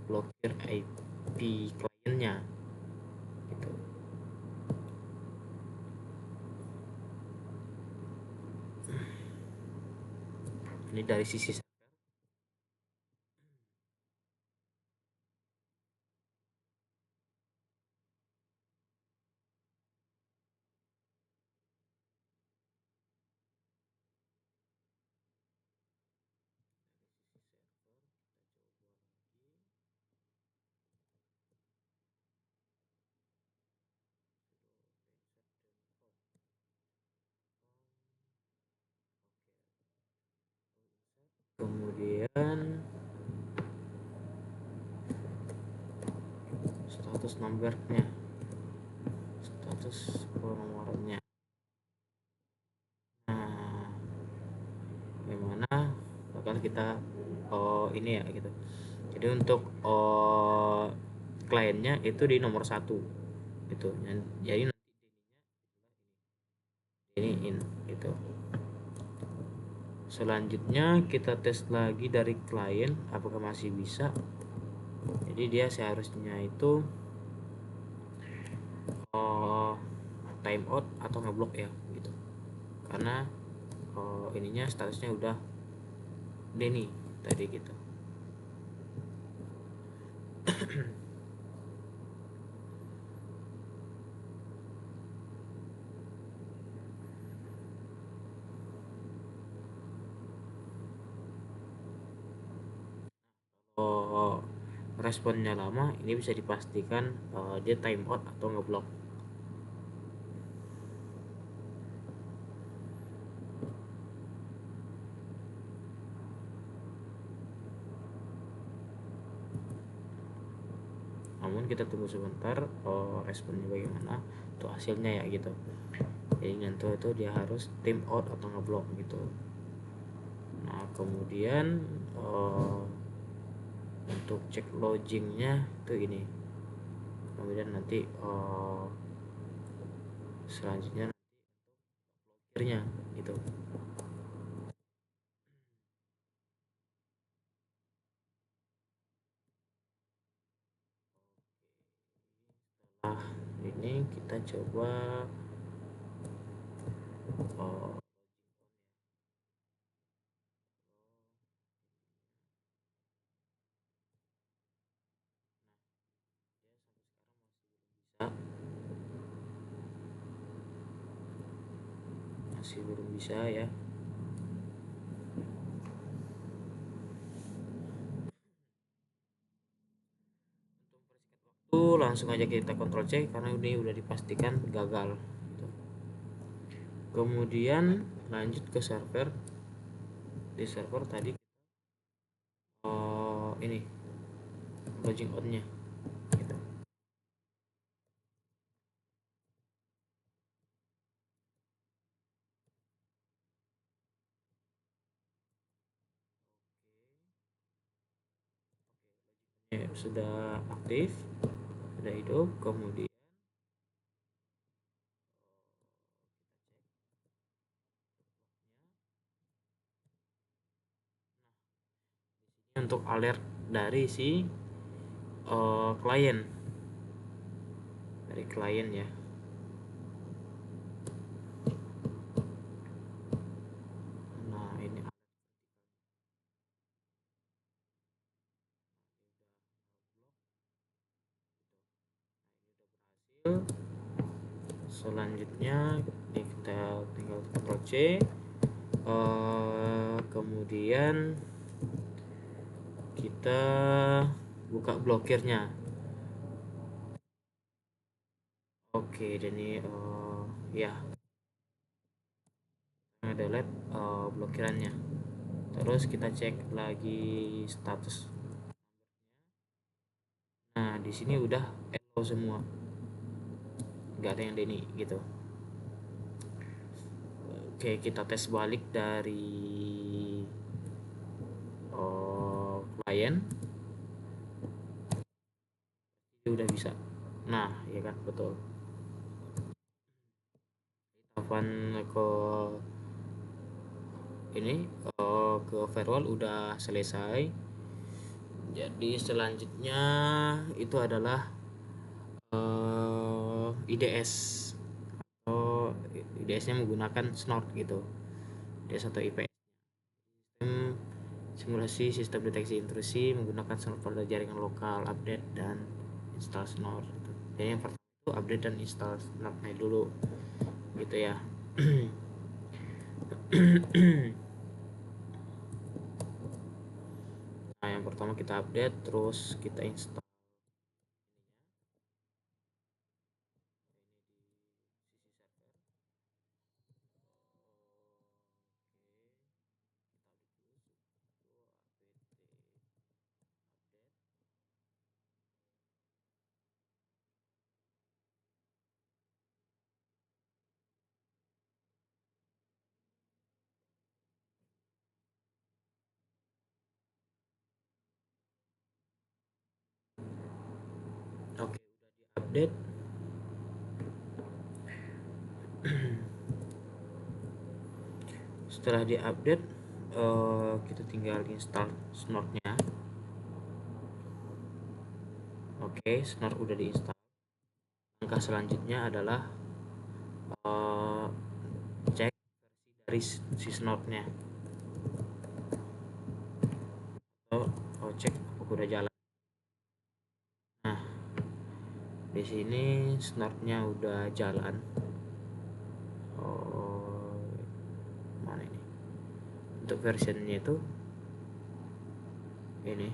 blokir IP kliennya gitu. Ini dari sisi kemudian status numbernya, status nomornya. Nah, bagaimana bakal kita ini ya gitu. Jadi untuk kliennya itu di nomor 1 gitu. Jadi nanti ini in gitu. Selanjutnya kita tes lagi dari klien apakah masih bisa. Jadi dia seharusnya itu time out atau ngeblok ya gitu, karena ininya statusnya udah Denny tadi gitu. responnya lama, ini bisa dipastikan dia timeout atau ngeblok. Namun kita tunggu sebentar responnya bagaimana tuh hasilnya ya gitu. Jadi nanti itu dia harus timeout atau ngeblok gitu. Nah kemudian untuk cek logingnya itu ini, kemudian nanti selanjutnya blokirnya gitu. Nah ini kita coba masih belum bisa ya. Langsung aja kita kontrol C karena ini udah dipastikan gagal gitu. Kemudian lanjut ke server. Di server tadi ini login on-nya gitu. Ya, sudah aktif, sudah hidup. Kemudian untuk alert dari si klien, dari klien ya. Nah ini selanjutnya kita tinggal Ctrl C, kemudian kita buka blokirnya. Oke, dan ini ya delete blokirannya. Terus kita cek lagi status. Nah di sini udah allow semua, nggak ada yang Denny gitu. Oke, kita tes balik dari klien. Ini udah bisa. Nah ya kan, betul. Tahapan ke ini ke firewall udah selesai. Jadi selanjutnya itu adalah IDS. IDS-nya menggunakan snort gitu. IDS atau IPS. Sistem simulasi sistem deteksi intrusi menggunakan snort pada jaringan lokal, update dan install snort gitu. Jadi yang pertama itu update dan install snortnya dulu gitu ya. Nah yang pertama kita update, terus kita install. Oke, udah diupdate. Setelah diupdate kita tinggal install snortnya. Oke, snort udah diinstal. Langkah selanjutnya adalah cek versi dari si snortnya, atau cek apakah udah jalan. Nah di sini snortnya udah jalan. Mana ini untuk versionnya itu ini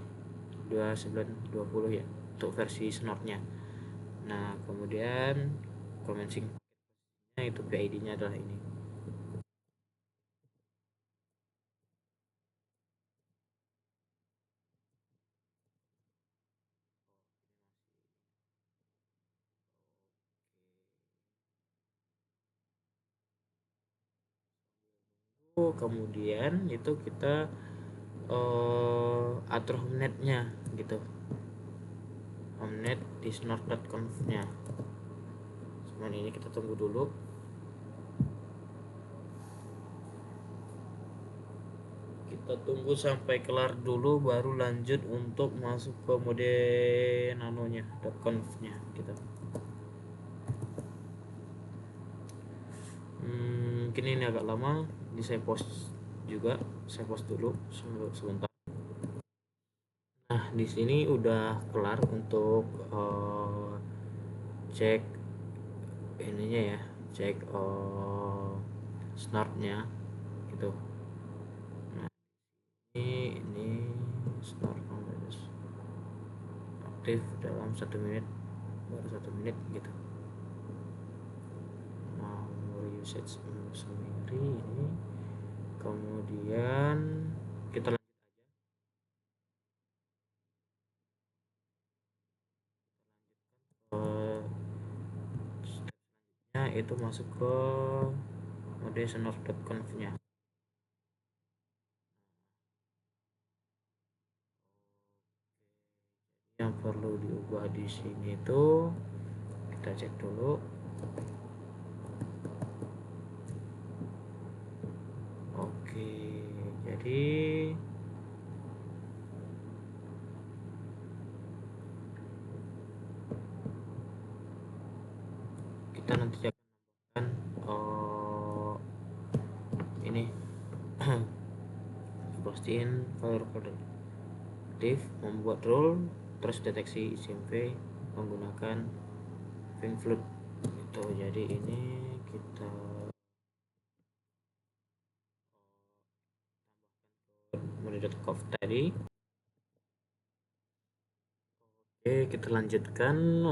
2920 ya untuk versi Snort-nya. Nah, kemudian commencing itu PID-nya adalah ini. Kemudian itu kita atur homenet-nya gitu, homenet di snort.conf-nya. Cuman ini kita tunggu dulu. Kita tunggu sampai kelar dulu baru lanjut untuk masuk ke mode nanonya .conf-nya gitu. Mungkin ini agak lama, ini saya post juga, saya post dulu sebentar. Nah, di sini udah kelar untuk cek ininya ya, cek snort-nya gitu. Nah, ini snort aktif dalam 1 menit, baru 1 menit gitu. Usage sendiri ini, kemudian kita lanjut step selanjutnya, itu masuk ke mode snort.conf-nya. Yang perlu diubah di sini itu kita cek dulu. Oke, jadi kita nanti akan menambahkan ini pastiin file recorder aktif, membuat rule, terus deteksi SMP menggunakan FinkFlood itu. Jadi ini kita mode.conf tadi. Oke, kita lanjutkan.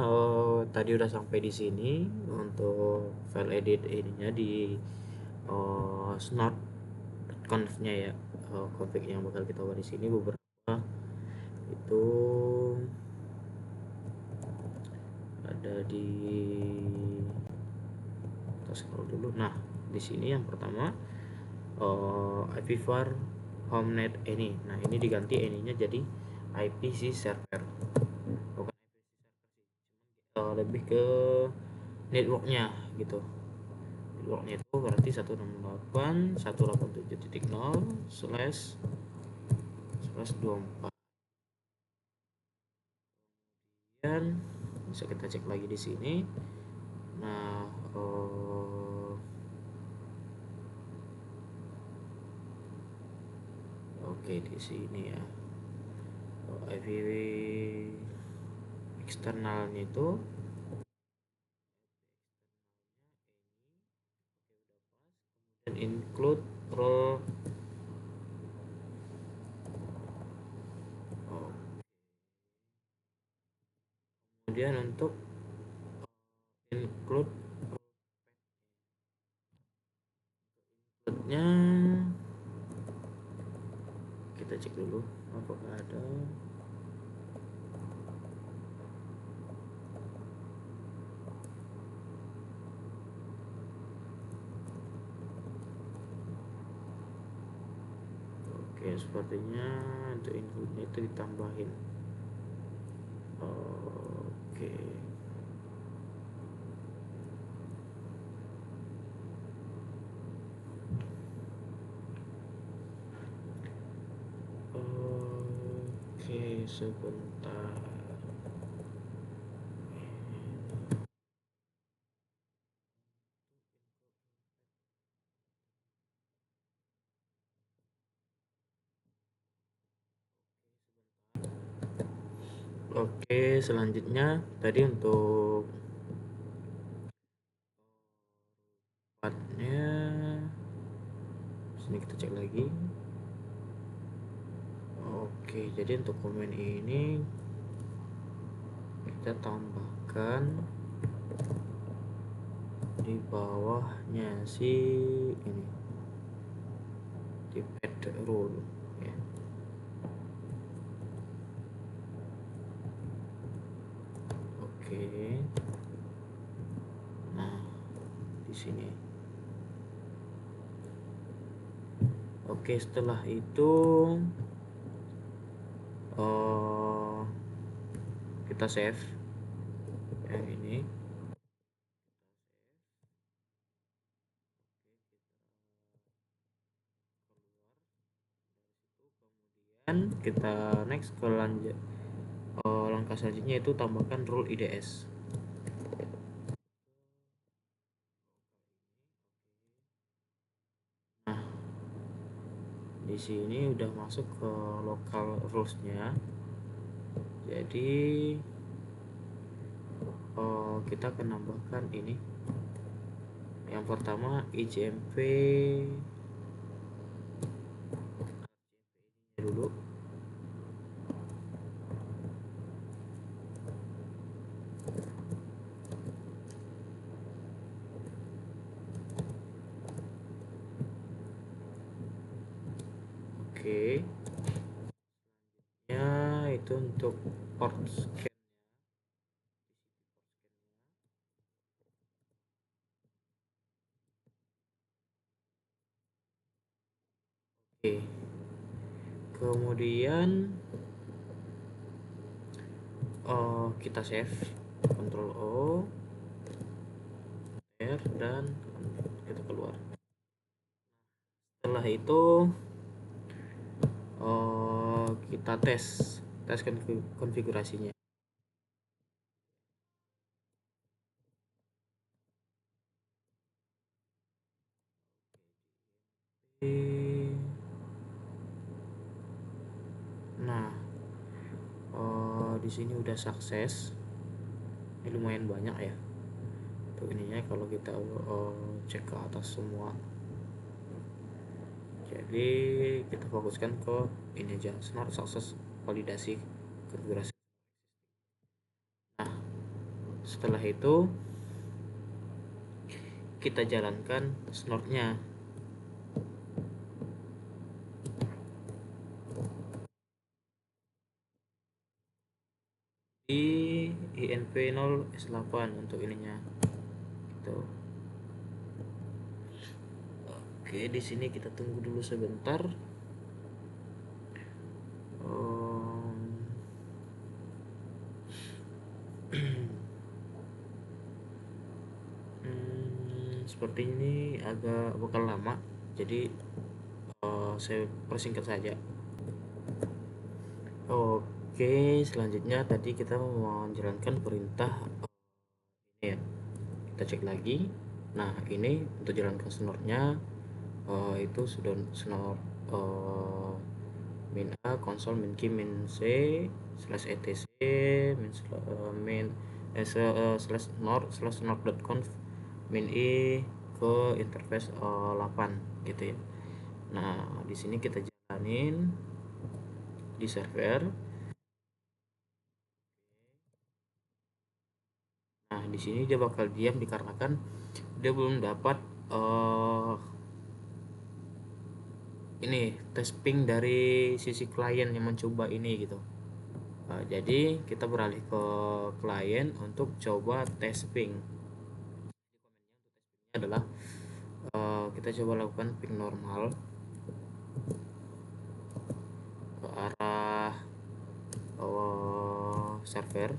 Tadi udah sampai di sini untuk file edit ininya di snort.conf-nya ya. Config yang bakal kita ubah di sini beberapa itu ada di, kita scroll dulu. Nah, di sini yang pertama IPvar homenet ini. Nah, ini diganti ininya jadi IPC server, bukan IPC server sih, lebih ke networknya gitu. Networknya itu berarti 168.170//24. Kemudian bisa kita cek lagi di sini. Nah, oke, di sini ya IPv eksternalnya itu dan include role. Kemudian untuk include nya kita cek dulu apakah ada. Oke, sepertinya untuk include-nya itu ditambahin. Oke, sebentar. Oke, selanjutnya tadi untuk partnya sini kita cek lagi. Oke, Oke, jadi untuk komen ini kita tambahkan di bawahnya si ini di add rule ya. Oke, nah di sini. Oke, setelah itu kita save yang ini. Dan kita next ke lanjut langkah selanjutnya, itu tambahkan rule IDS. Nah, di sini udah masuk ke local rules-nya. Jadi kita akan nambahkan ini. Yang pertama IJMP dulu. Oke. Ya, itu untuk port scan. Oke. Kemudian kita save, Ctrl O, R, dan kita keluar. Setelah itu kita tes konfigurasinya. Nah, di sini udah sukses. Ini lumayan banyak ya untuk ininya kalau kita cek ke atas semua. Jadi kita fokuskan ke ini aja, Snort sukses validasi konfigurasi. Nah, setelah itu kita jalankan snortnya. Di INV0S8 untuk ininya gitu. Oke, di sini kita tunggu dulu sebentar. Seperti ini agak bakal lama, jadi saya persingkat saja. Oke, selanjutnya tadi kita menjalankan perintah ini ya. Kita cek lagi. Nah, ini untuk jalankan snortnya itu sudah snort min a konsol min key min c slash etc min slash snort.conf min i ke interface 8 gitu ya. Nah, di sini kita jalanin di server. Nah, di sini dia bakal diam dikarenakan dia belum dapat ini test ping dari sisi klien yang mencoba ini gitu. Jadi kita beralih ke klien untuk coba test ping. Komennya untuk test pingnya adalah kita coba lakukan ping normal ke arah server.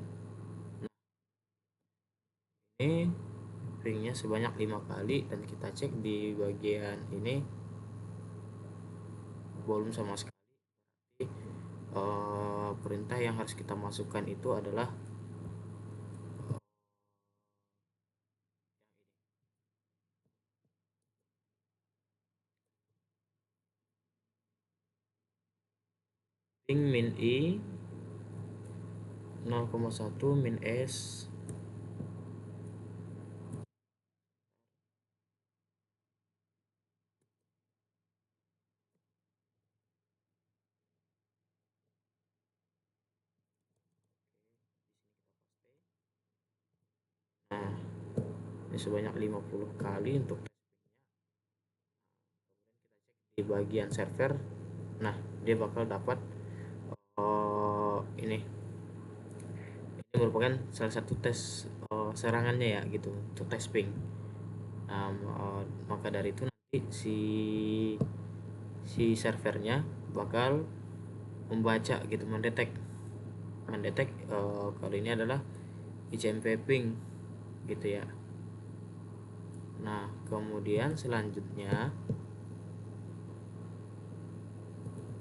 Ini pingnya sebanyak 5 kali dan kita cek di bagian ini belum sama sekali. Jadi, perintah yang harus kita masukkan itu adalah ping min i 0,1 min s ini sebanyak 50 kali untuk di bagian server. Nah, dia bakal dapat ini merupakan salah satu tes serangannya ya gitu, untuk tes ping. Maka dari itu nanti si servernya bakal membaca gitu, mendetek kalau ini adalah ICMP ping gitu ya. Nah, kemudian selanjutnya,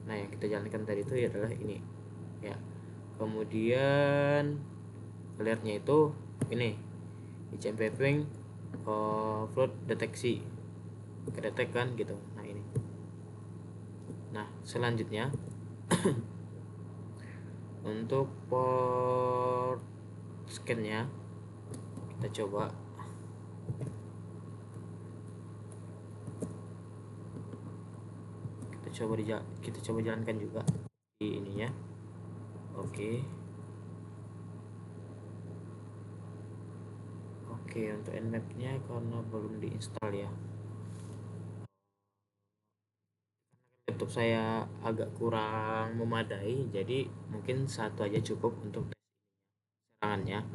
nah yang kita jalankan tadi itu adalah ini ya. Kemudian alertnya itu ini ICMP ping float deteksi, kedetek kan gitu. Nah ini, nah selanjutnya untuk port scan-nya kita coba kita coba jalankan juga di ininya. Oke, untuk nmap-nya karena belum diinstal ya, laptop saya agak kurang memadai, jadi mungkin satu aja cukup untuk tes serangannya,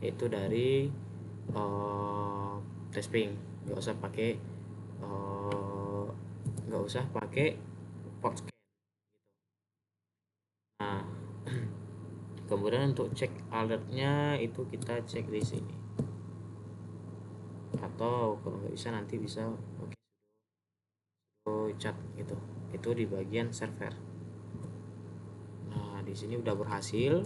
yaitu dari tes ping. Nggak usah pakai port scan. Nah, kemudian untuk cek alertnya itu kita cek di sini, atau kalau nggak bisa nanti bisa chat gitu, itu di bagian server. Nah, di sini udah berhasil.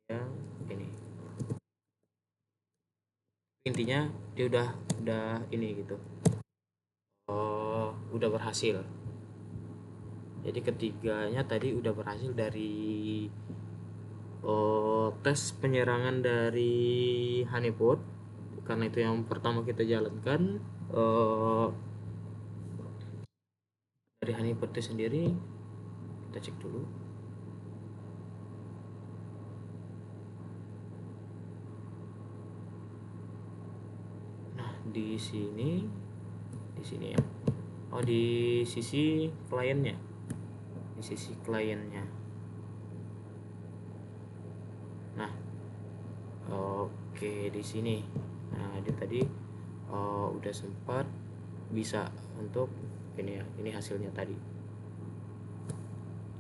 Yang ini intinya dia udah ini gitu, udah berhasil. Jadi ketiganya tadi udah berhasil dari tes penyerangan dari honeypot, karena itu yang pertama kita jalankan. Dari honeypot itu sendiri kita cek dulu. Nah, di sini ya. Di sisi kliennya. Nah, oke, di sini. Nah, dia tadi udah sempat bisa untuk ini ya. Ini hasilnya tadi.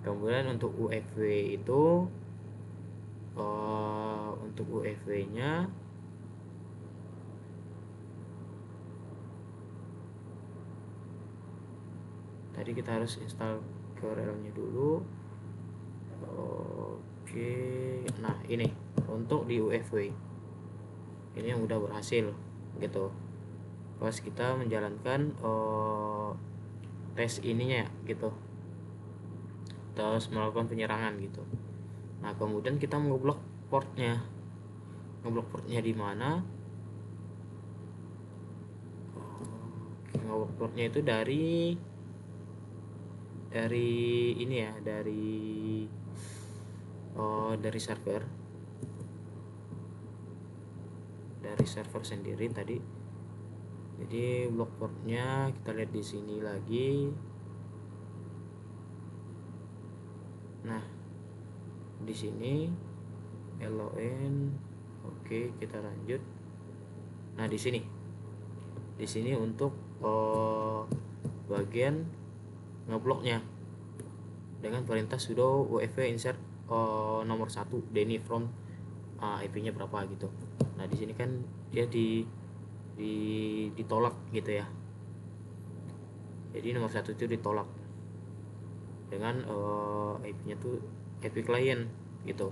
Kemudian untuk UFW itu, untuk UFW-nya tadi kita harus install QRL-nya dulu. Oke, nah ini untuk di UFW ini yang udah berhasil gitu. Pas kita menjalankan tes ininya gitu, terus melakukan penyerangan gitu. Nah, kemudian kita ngeblok portnya. Di mana? Ngeblok portnya itu dari ini ya, dari server sendiri tadi. Jadi blok portnya kita lihat di sini lagi. Nah, di sini LON. Oke, kita lanjut. Nah, di sini untuk bagian ngebloknya dengan perintah sudo UFW insert nomor 1 Denny from IP-nya berapa gitu. Nah, di sini kan dia ditolak gitu ya. Jadi nomor 1 itu ditolak dengan IP-nya tuh IP client gitu.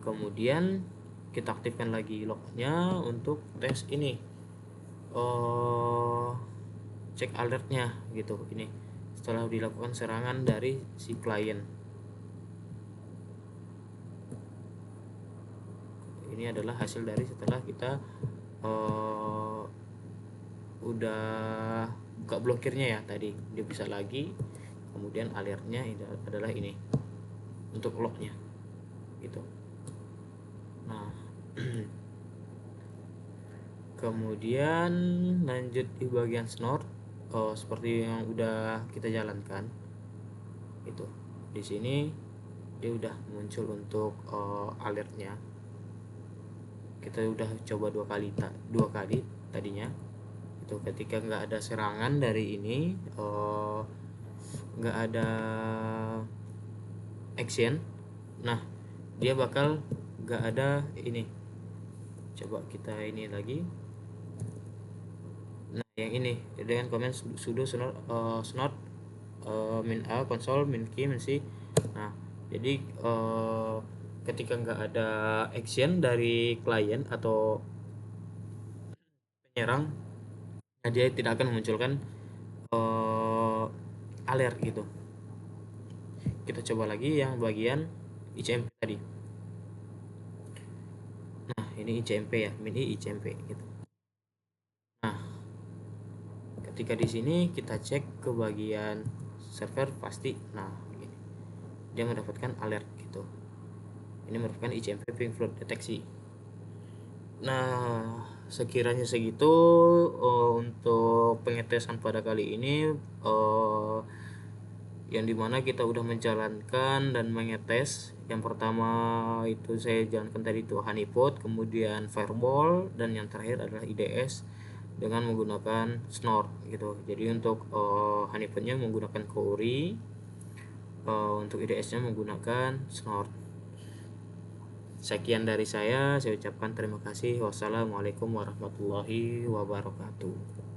Kemudian kita aktifkan lagi lognya untuk tes ini, cek alertnya gitu. Ini setelah dilakukan serangan dari si klien. Ini adalah hasil dari setelah kita udah buka blokirnya ya tadi, dia bisa lagi. Kemudian alertnya adalah ini untuk locknya gitu. Nah kemudian lanjut di bagian snort, seperti yang udah kita jalankan itu. Di sini dia udah muncul untuk alertnya. Kita udah coba dua kali tadinya itu, ketika nggak ada serangan dari ini, nggak ada action, nah dia bakal nggak ada ini. Coba kita ini lagi. Nah yang ini dengan komen sudo snort min a konsol min key min c. Nah jadi ketika nggak ada action dari klien atau penyerang, nah dia tidak akan memunculkan alert gitu. Kita coba lagi yang bagian ICMP tadi. Nah ini ICMP ya, mini ICMP gitu. Nah ketika di sini kita cek ke bagian server pasti, nah gini, dia mendapatkan alert gitu. Ini merupakan ICMP ping flood deteksi. Nah sekiranya segitu untuk pengetesan pada kali ini, yang dimana kita udah menjalankan dan mengetes. Yang pertama itu saya jalankan tadi itu honeypot, kemudian fireball, dan yang terakhir adalah IDS dengan menggunakan snort gitu. Jadi untuk honeypotnya menggunakan Cowrie, untuk IDS nya menggunakan snort. Sekian dari saya ucapkan terima kasih. Wassalamualaikum warahmatullahi wabarakatuh.